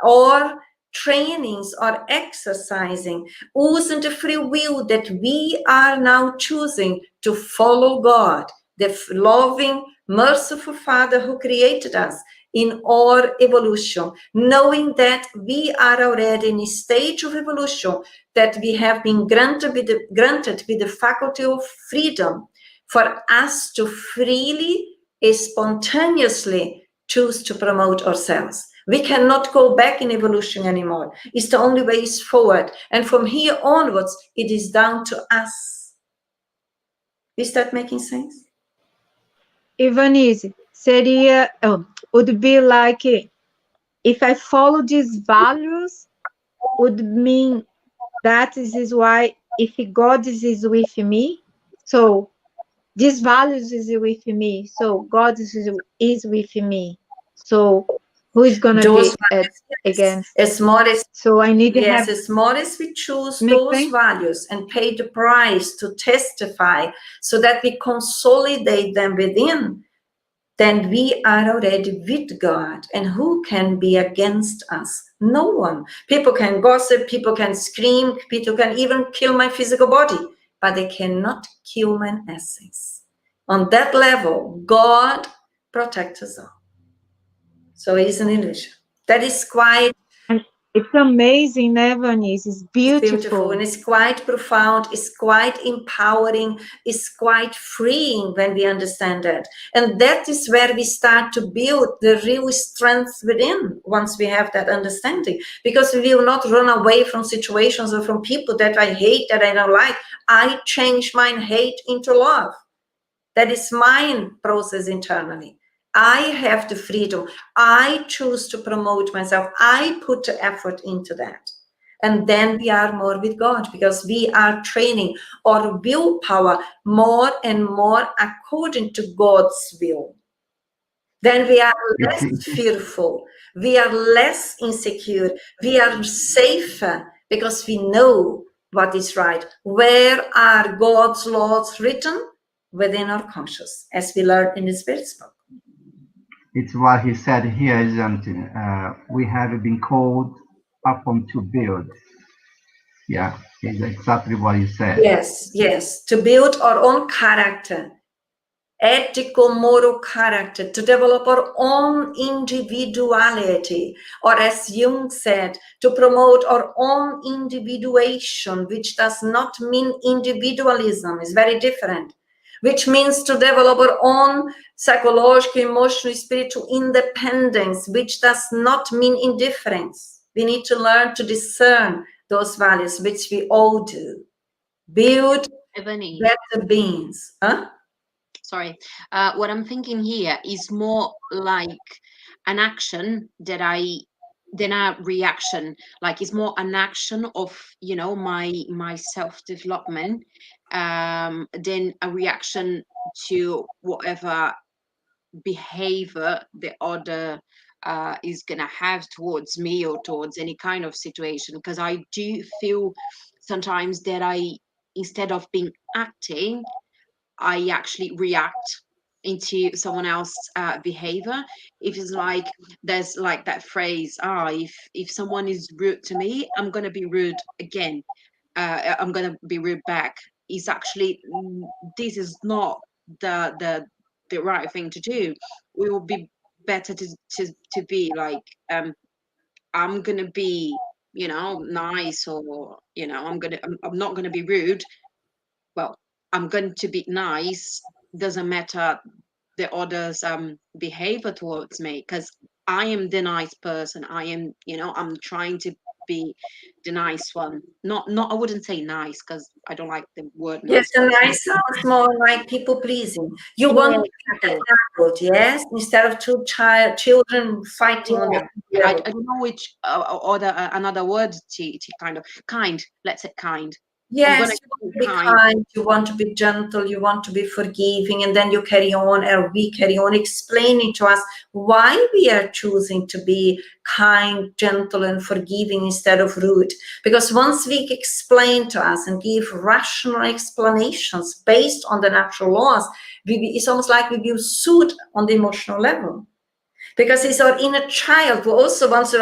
or trainings or exercising, using the free will that we are now choosing to follow God, the loving, merciful Father who created us in our evolution, knowing that we are already in a stage of evolution, that we have been granted with the faculty of freedom for us to freely, spontaneously choose to promote ourselves. We cannot go back in evolution anymore. It's the only way is forward. And from here onwards, it is down to us. Is that making sense? Ivanise, seria, would be like if I follow these values, would mean that this is why if God is with me, so these values is with me, so God is with me. So who is gonna Those be against? as more as So I need to yes, have. as more as we choose Make those sense? values and pay the price to testify, so that we consolidate them within, then we are already with God. And who can be against us? No one. People can gossip, people can scream, people can even kill my physical body, but they cannot kill my essence. On that level, God protects us all. So it is an illusion. That is quite It's amazing, Evanise. It's beautiful. and it's quite profound, it's quite empowering, it's quite freeing when we understand that. And that is where we start to build the real strength within, once we have that understanding. Because we will not run away from situations or from people that I hate, that I don't like. I change my hate into love. That is my process internally. I have the freedom. I choose to promote myself. I put the effort into that. And then we are more with God, because we are training our willpower more and more according to God's will. Then we are less fearful. We are less insecure. We are safer because we know what is right. Where are God's laws written? Within our conscious, as we learned in the Spirit's book. It's what he said here, isn't it? We have been called upon to build. Yeah, it's exactly what he said. Yes, yes, to build our own character, ethical, moral character, to develop our own individuality, or as Jung said, to promote our own individuation, which does not mean individualism, it's very different, which means to develop our own psychological, emotional, spiritual independence, which does not mean indifference. We need to learn to discern those values, which we all do. Build better beings. Huh? Sorry, what I'm thinking here is more like an action than a reaction. Like it's more an action of, you know, my self-development than a reaction to whatever behavior the other is gonna have towards me or towards any kind of situation. Because I do feel sometimes that instead of being acting, I actually react into someone else's behavior. If it's like there's like that phrase, if someone is rude to me, I'm gonna be rude again. I'm gonna be rude back. It's actually this is not the right thing to do. We will be better to be like I'm gonna be, you know, nice, or you know, I'm not gonna be rude. Well, I'm going to be nice, doesn't matter the other's behavior towards me, because I am the nice person. I am, you know, I'm trying to be the nice one. Not I wouldn't say nice, because I don't like the word nice. Yes, the nice sounds more like people pleasing. You want to be good, yes, instead of two children fighting on the I don't know which another word to kind of kind. Let's say kind. Yes, you want to be kind, you want to be gentle, you want to be forgiving, and then you carry on, or we carry on explaining to us why we are choosing to be kind, gentle, and forgiving instead of rude. Because once we explain to us and give rational explanations based on the natural laws, it's almost like we will soothe on the emotional level. because it's our inner child who also wants to,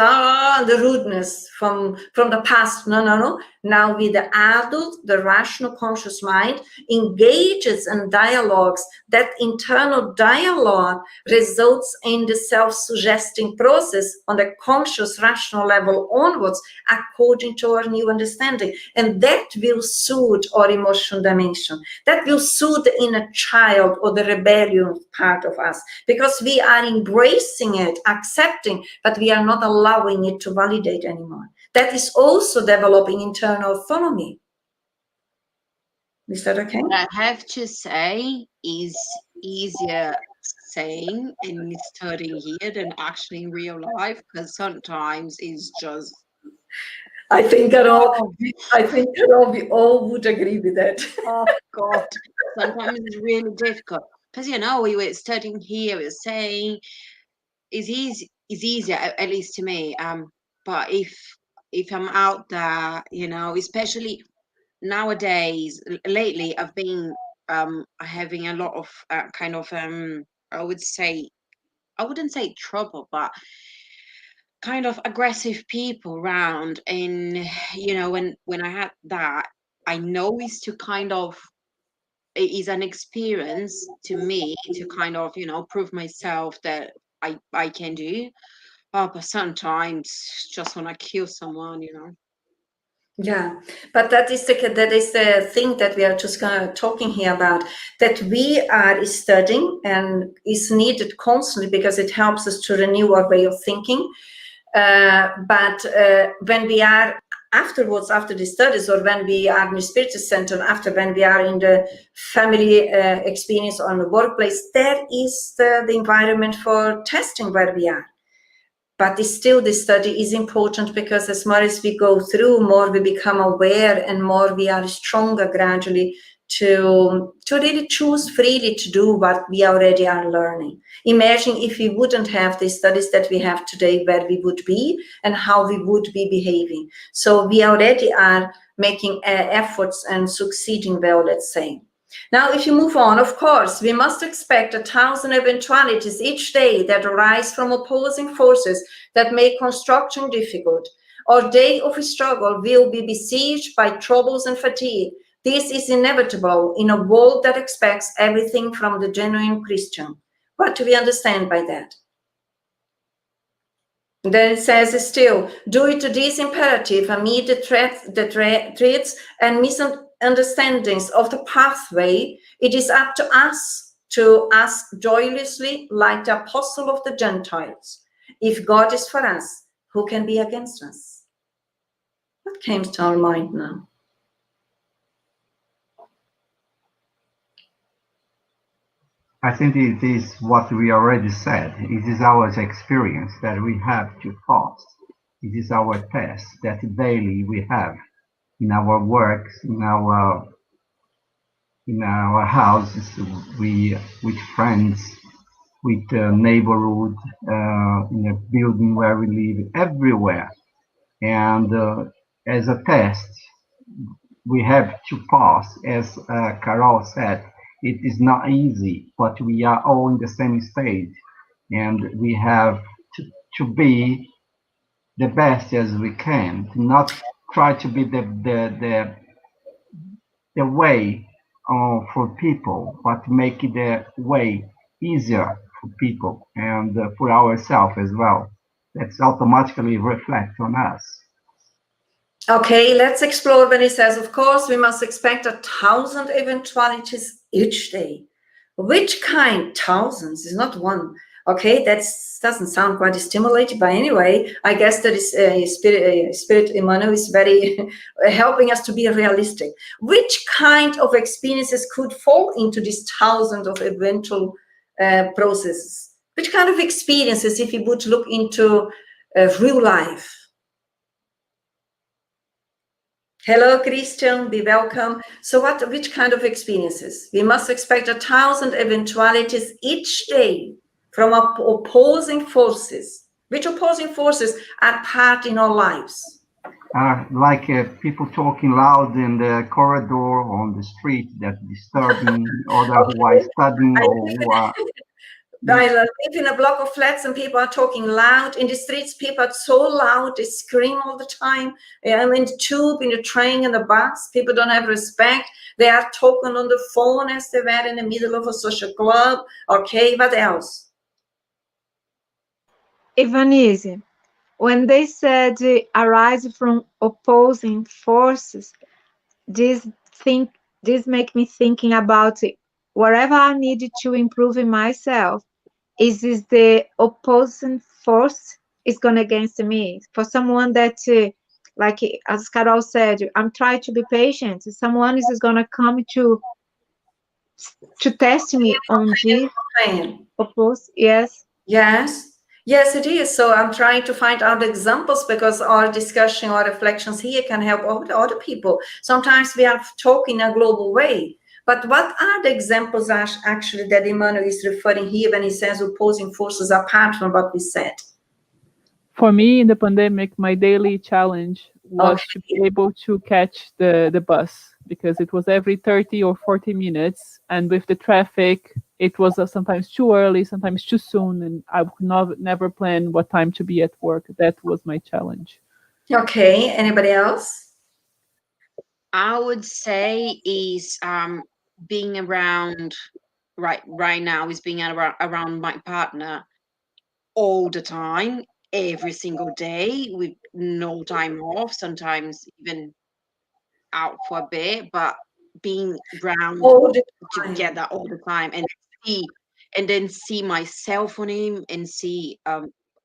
the rudeness from the past. No. Now with the adult, the rational conscious mind engages in dialogues. That internal dialogue results in the self-suggesting process on the conscious rational level onwards, according to our new understanding. And that will soothe our emotional dimension. That will soothe the inner child or the rebellion part of us, because we are embracing it, accepting, but we are not allowing it to validate anymore. That is also developing internal autonomy. Is that okay? What I have to say is easier saying and studying here than actually in real life, because sometimes it's just. I think Carol, we all would agree with that. Oh God, sometimes it's really difficult, because we were studying here, we were saying it's easier, at least to me. But if I'm out there, especially nowadays, lately, I've been having a lot of kind of I wouldn't say trouble, but kind of aggressive people around. And when I had that, I know it's to kind of, it is an experience to me to kind of prove myself that I can do. But sometimes just want to kill someone. Yeah, but that is the thing that we are just talking here about, that we are studying and is needed constantly because it helps us to renew our way of thinking. But when we are afterwards, after the studies, or when we are in the Spiritist Center, when we are in the family experience or in the workplace, there is the environment for testing where we are. But still, the study is important, because as more as we go through, more we become aware and more we are stronger gradually to really choose freely to do what we already are learning. Imagine if we wouldn't have the studies that we have today, where we would be and how we would be behaving. So we already are making efforts and succeeding well, let's say. Now, if you move on, of course, we must expect 1,000 eventualities each day that arise from opposing forces that make construction difficult. Our day of struggle will be besieged by troubles and fatigue. This is inevitable in a world that expects everything from the genuine Christian. What do we understand by that? Then it says still, due to this imperative, amid the threats and misunderstandings of the pathway, it is up to us to ask joyously, like the apostle of the Gentiles, if God is for us, who can be against us? What came to our mind now? I think it is what we already said. It is our experience that we have to fast. It is our test that daily we have in our works, in our houses, with friends, with the neighborhood, in the building where we live, everywhere. And as a test, we have to pass, as Carol said. It is not easy, but we are all in the same stage, and we have to be the best as we can, to not try to be the way for people, but make the way easier for people and for ourselves as well. That's automatically reflect on us. Okay, let's explore when he says, of course, we must expect 1,000 eventualities each day. Which kind? Thousands is not one. Okay, that doesn't sound quite stimulating, but anyway, I guess that is Spirit Emmanuel is very helping us to be realistic. Which kind of experiences could fall into this 1,000 of eventual processes? Which kind of experiences, if you would look into real life? Hello, Christian, be welcome. So which kind of experiences? We must expect 1,000 eventualities each day from opposing forces. Which opposing forces are part in our lives? Like people talking loud in the corridor or on the street that disturbing other who are studying or who are... I live in a block of flats and people are talking loud. In the streets, people are so loud, they scream all the time. I'm in the tube, in the train, in the bus. People don't have respect. They are talking on the phone as they were in the middle of a social club. Okay, what else? Ivanese, when they said arise from opposing forces, this make me thinking about whatever I need to improve in myself. Is the opposing force is going against me? For someone that, like as Carol said, I'm trying to be patient. Someone is going to come to test me on this oppose. Yes. Yes, it is. So I'm trying to find out examples because our discussion or reflections here can help other people. Sometimes we are talking a global way. But what are the examples actually that Emmanuel is referring here when he says opposing forces apart from what we said? For me, in the pandemic, my daily challenge was to be able to catch the bus, because it was every 30 or 40 minutes. And with the traffic, it was sometimes too early, sometimes too soon. And I could never plan what time to be at work. That was my challenge. Okay, anybody else? I would say is being around right now is being around my partner all the time, every single day, with no time off, sometimes even out for a bit, but being around together all the time, and then see myself on him and see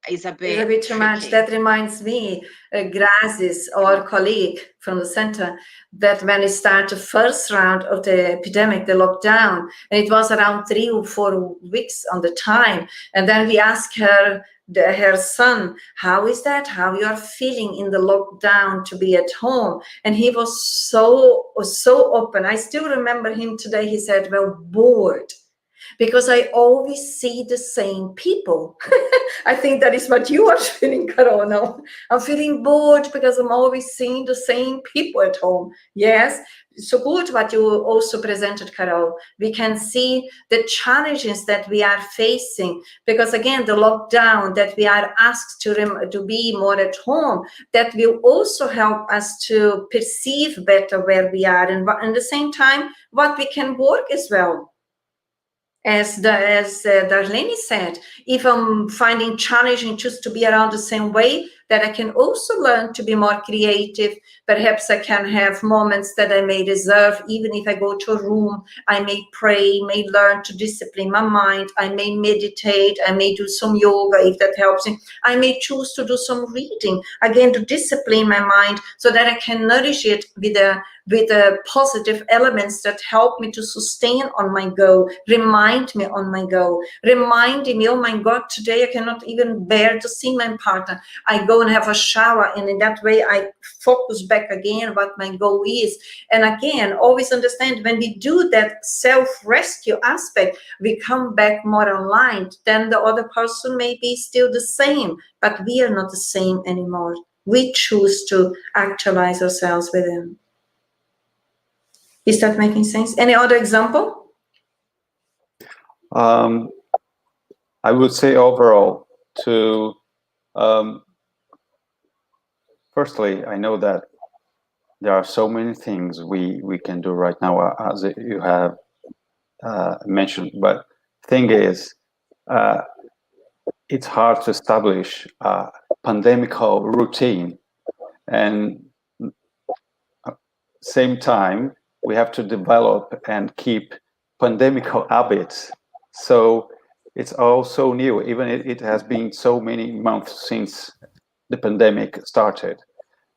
is a bit too much. That reminds me, Grazis, our colleague from the center, that when it started the first round of the epidemic, the lockdown, and it was around 3 or 4 weeks on the time, and then we asked her, her son, how is that? How you are feeling in the lockdown to be at home? And he was so open. I still remember him today. He said, well, bored. Because I always see the same people. I think that is what you are feeling, Carol, now. I'm feeling bored because I'm always seeing the same people at home. Yes, so good what you also presented, Carol. We can see the challenges that we are facing, because again, the lockdown that we are asked to be more at home, that will also help us to perceive better where we are, and at the same time, what we can work as well. As Darlene said, if I'm finding challenging just to be around the same way, that I can also learn to be more creative. Perhaps I can have moments that I may reserve. Even if I go to a room, I may pray, may learn to discipline my mind. I may meditate. I may do some yoga if that helps me. I may choose to do some reading, again, to discipline my mind so that I can nourish it with the positive elements that help me to sustain on my goal, remind me on my goal, reminding me, oh my God, today I cannot even bear to see my partner. I go and have a shower, and in that way I focus back again what my goal is. And again, always understand, when we do that self-rescue aspect, we come back more aligned. Then the other person may be still the same, but we are not the same anymore. We choose to actualize ourselves with him. Is that making sense? Any other example? I would say overall to firstly, I know that there are so many things we can do right now, as you have mentioned, but thing is, it's hard to establish a pandemical routine, and same time we have to develop and keep pandemical habits. So it's all so new, even it has been so many months since the pandemic started.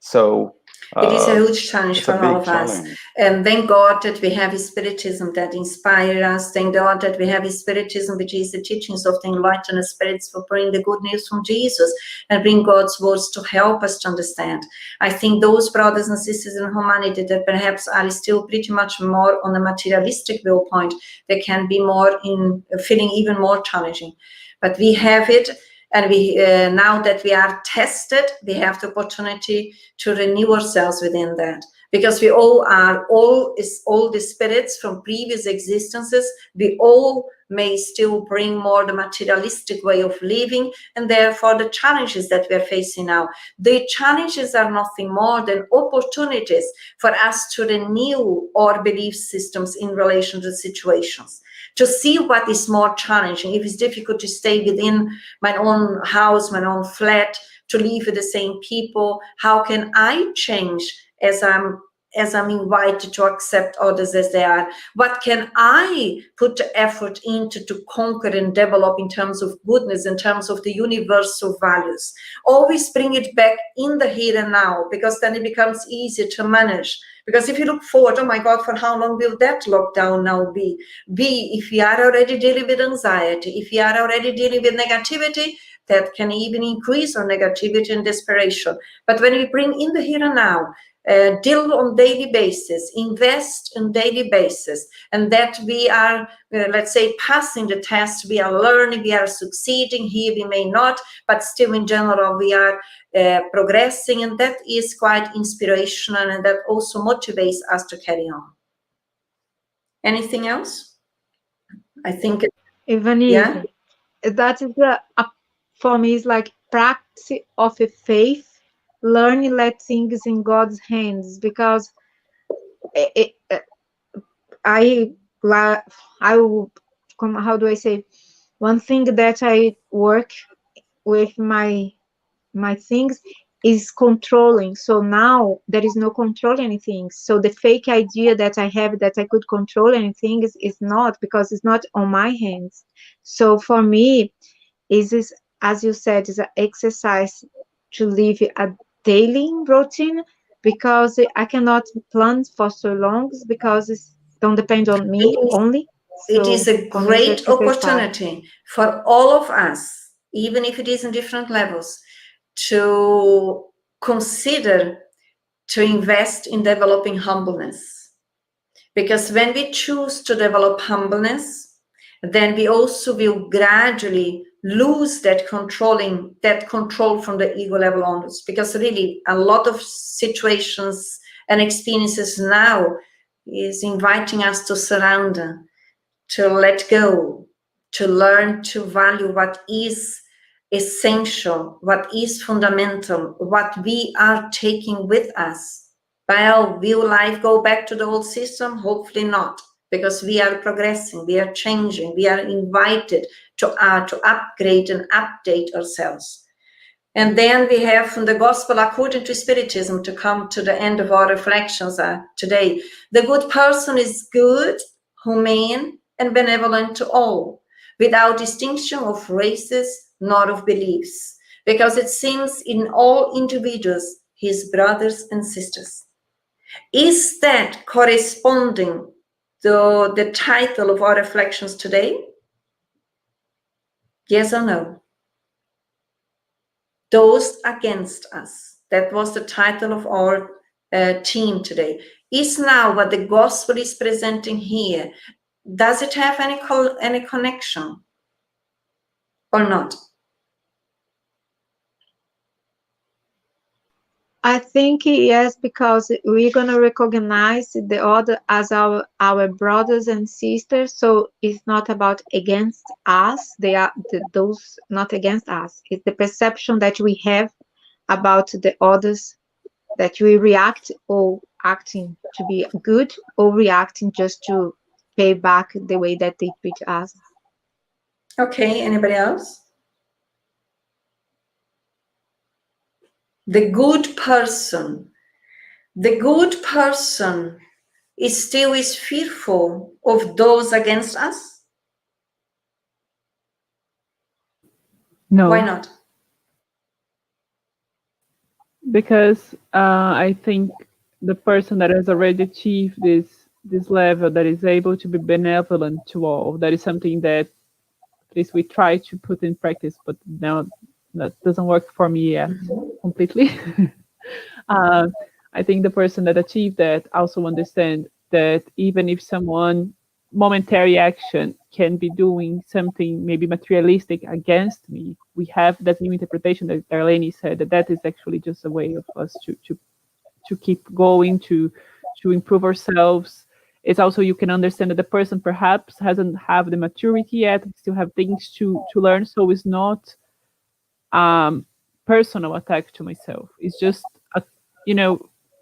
So it is a huge challenge for all of us. And thank God that we have Spiritism that inspires us. Thank God that we have Spiritism, which is the teachings of the Enlightened Spirits, for bringing the good news from Jesus and bring God's words to help us to understand. I think those brothers and sisters in humanity that perhaps are still pretty much more on a materialistic viewpoint, they can be more in feeling even more challenging. But we have it. And we now that we are tested, we have the opportunity to renew ourselves within that, because we all are all the spirits from previous existences. We all may still bring more the materialistic way of living, and therefore the challenges that we are facing now. The challenges are nothing more than opportunities for us to renew our belief systems in relation to situations, to see what is more challenging. If it's difficult to stay within my own house, my own flat, to live with the same people, how can I change as I'm invited to accept others as they are? What can I put the effort into to conquer and develop in terms of goodness, in terms of the universal values? Always bring it back in the here and now, because then it becomes easier to manage. Because if you look forward, oh my God, for how long will that lockdown now be? If we are already dealing with anxiety, if we are already dealing with negativity, that can even increase our negativity and desperation. But when we bring in the here and now, deal on daily basis, invest on daily basis, and that we are, let's say, passing the test, we are learning, we are succeeding. Here we may not, but still in general we are progressing, and that is quite inspirational, and that also motivates us to carry on. Anything else? I think Even yeah. that is for me, is like practice of a faith, learning let things in God's hands, because I will come, how do I say, one thing that I work with my things is controlling. So now there is no control anything. So the fake idea that I have that I could control anything is not, because it's not on my hands. So for me, is this, as you said, is an exercise to live a daily routine, because I cannot plan for so long, because it don't depend on me only. So it is a great opportunity for all of us, even if it is in different levels, to consider to invest in developing humbleness. Because when we choose to develop humbleness, then we also will gradually lose that control from the ego level onwards. Because really, a lot of situations and experiences now is inviting us to surrender, to let go, to learn to value what is essential, what is fundamental, what we are taking with us. Well, will life go back to the old system? Hopefully not, because we are progressing, we are changing, we are invited to upgrade and update ourselves. And then we have from the Gospel according to Spiritism, to come to the end of our reflections today. The good person is good, humane, and benevolent to all, without distinction of races nor of beliefs, because it seems in all individuals his brothers and sisters. Is that corresponding to the title of our reflections today? Yes or no? Those against us. That was the title of our theme today. Is now what the gospel is presenting here, does it have any connection or not? I think yes, because we're gonna recognize the other as our brothers and sisters. So it's not about against us. They are those not against us. It's the perception that we have about the others, that we react or acting to be good, or reacting just to pay back the way that they treat us. Okay, anybody else? The good person is still fearful of those against us? No. Why not? Because I think the person that has already achieved this level, that is able to be benevolent to all, that is something that at least we try to put in practice, but now that doesn't work for me yet completely. I think the person that achieved that also understand that even if someone momentary action can be doing something maybe materialistic against me, we have that new interpretation that Darlene said, that is actually just a way of us to keep going, to improve ourselves, it's also you can understand that the person perhaps hasn't have the maturity yet, still have things to learn. So it's not personal attack to myself. It's just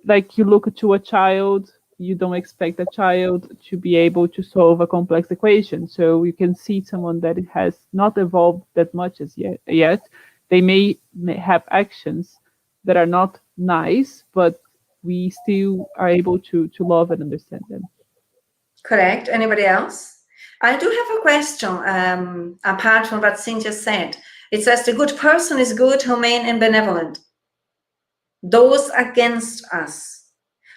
like you look to a child, you don't expect a child to be able to solve a complex equation. So you can see someone that has not evolved that much as yet. They may have actions that are not nice, but we still are able to love and understand them. Correct. Anybody else? I do have a question, apart from what Cynthia said. It says the good person is good, humane, and benevolent. Those against us.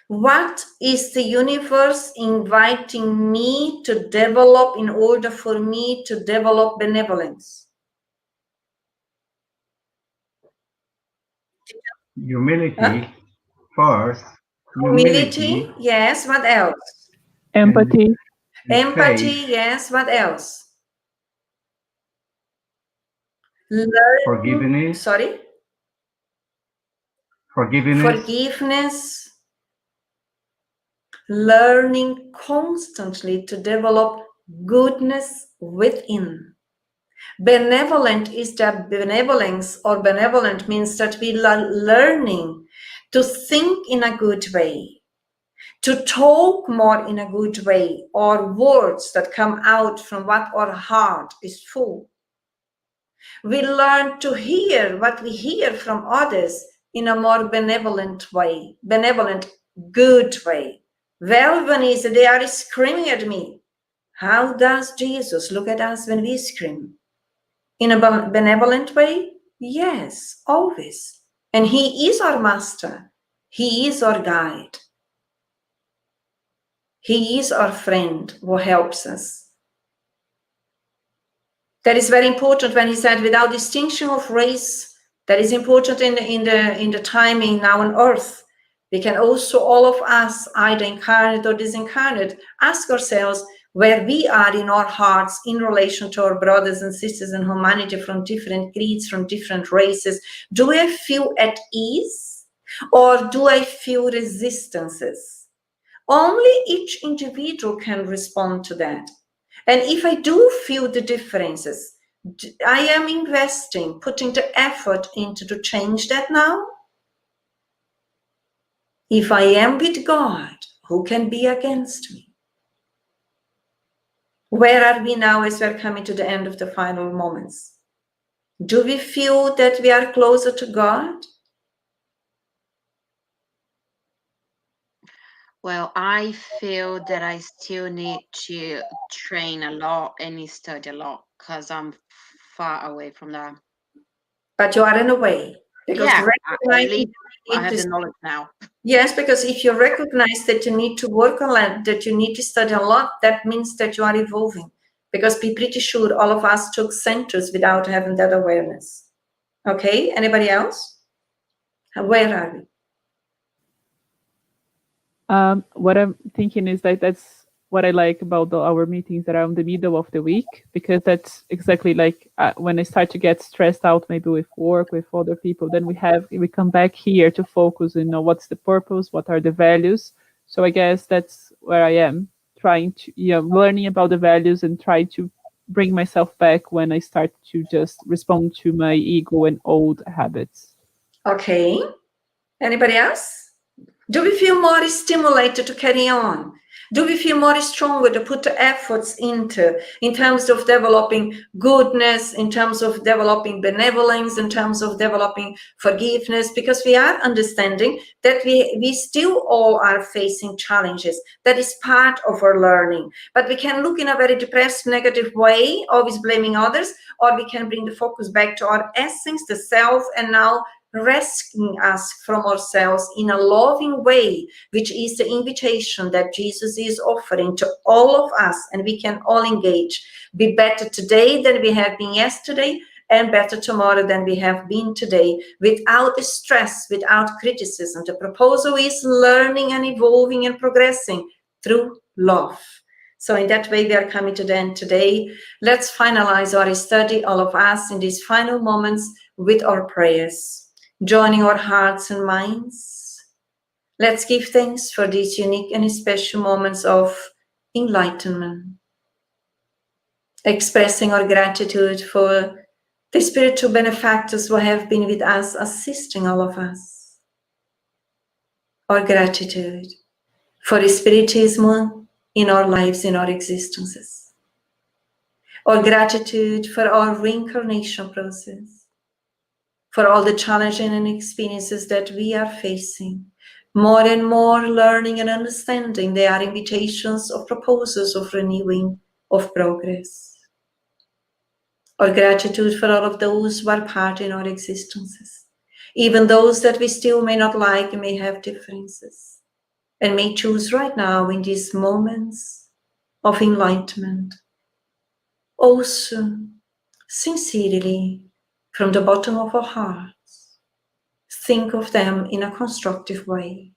What is the universe inviting me to develop in order for me to develop benevolence? Humility first. Humility, yes. What else? Empathy. Empathy, faith, yes. What else? forgiveness. Sorry? Forgiveness. Learning constantly to develop goodness within. Benevolent is that benevolence, or benevolent means that we are learning to think in a good way, to talk more in a good way, or words that come out from what our heart is full. We learn to hear what we hear from others in a more benevolent way, benevolent, good way. Well, Vanessa, they are screaming at me. How does Jesus look at us when we scream? In a benevolent way? Yes, always. And he is our master. He is our guide. He is our friend who helps us. That is very important when he said, without distinction of race. That is important in the timing now on earth. We can also, all of us, either incarnate or disincarnate, ask ourselves where we are in our hearts in relation to our brothers and sisters in humanity from different creeds, from different races. Do I feel at ease, or do I feel resistances? Only each individual can respond to that. And if I do feel the differences, I am investing, putting the effort into to change that now. If I am with God, who can be against me? Where are we now as we're coming to the end of the final moments? Do we feel that we are closer to God? Well, I feel that I still need to train a lot and study a lot because I'm far away from that. But you are in a way. Because Yeah, I have the knowledge now. Yes, because if you recognize that you need to work a lot, that you need to study a lot, that means that you are evolving. Because be pretty sure all of us took centuries without having that awareness. Okay, anybody else? Where are we? What I'm thinking is that that's what I like about our meetings around the middle of the week, because that's exactly like when I start to get stressed out, maybe with work, with other people, then we come back here to focus and know what's the purpose, what are the values. So I guess that's where I am, trying to, learning about the values and trying to bring myself back when I start to just respond to my ego and old habits. Okay. Anybody else? Do we feel more stimulated to carry on? Do we feel more stronger to put the efforts into, in terms of developing goodness, in terms of developing benevolence, in terms of developing forgiveness? Because we are understanding that we still all are facing challenges. That is part of our learning. But we can look in a very depressed, negative way, always blaming others, or we can bring the focus back to our essence, the self, and now rescuing us from ourselves in a loving way, which is the invitation that Jesus is offering to all of us, and we can all engage. Be better today than we have been yesterday, and better tomorrow than we have been today, without stress, without criticism. The proposal is learning and evolving and progressing through love. So in that way, we are coming to the end today. Let's finalize our study, all of us, in these final moments with our prayers. Joining our hearts and minds, let's give thanks for these unique and special moments of enlightenment. Expressing our gratitude for the spiritual benefactors who have been with us, assisting all of us. Our gratitude for the Spiritism in our lives, in our existences. Our gratitude for our reincarnation process, for all the challenges and experiences that we are facing. More and more learning and understanding, they are invitations of proposals of renewing, of progress. Our gratitude for all of those who are part in our existences, even those that we still may not like and may have differences, and may choose right now in these moments of enlightenment. Also, sincerely, from the bottom of our hearts, think of them in a constructive way.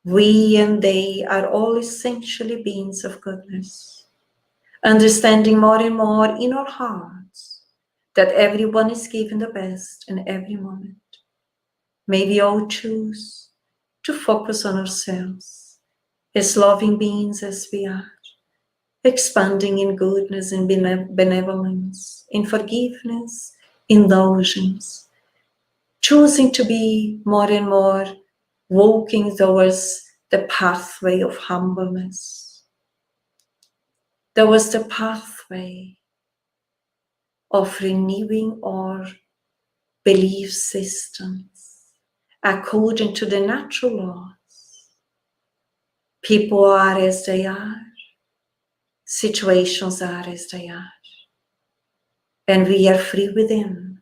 We and they are all essentially beings of goodness, understanding more and more in our hearts that everyone is given the best in every moment. May we all choose to focus on ourselves as loving beings as we are, expanding in goodness and benevolence, in forgiveness, indulgence, choosing to be more and more walking towards the pathway of humbleness. There was the pathway of renewing our belief systems according to the natural laws. People are as they are. Situations are as they are. And we are free within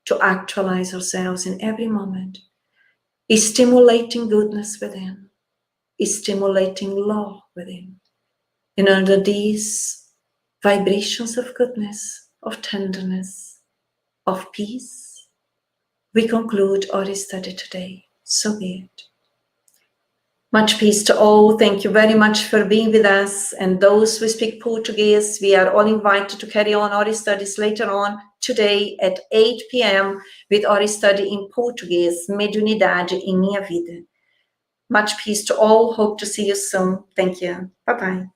to actualize ourselves in every moment. Is stimulating goodness within. Is stimulating love within. And under these vibrations of goodness, of tenderness, of peace, we conclude our study today. So be it. Much peace to all. Thank you very much for being with us. And those who speak Portuguese, we are all invited to carry on our studies later on today at 8 p.m. with our study in Portuguese, Mediunidade em Minha Vida. Much peace to all. Hope to see you soon. Thank you. Bye-bye.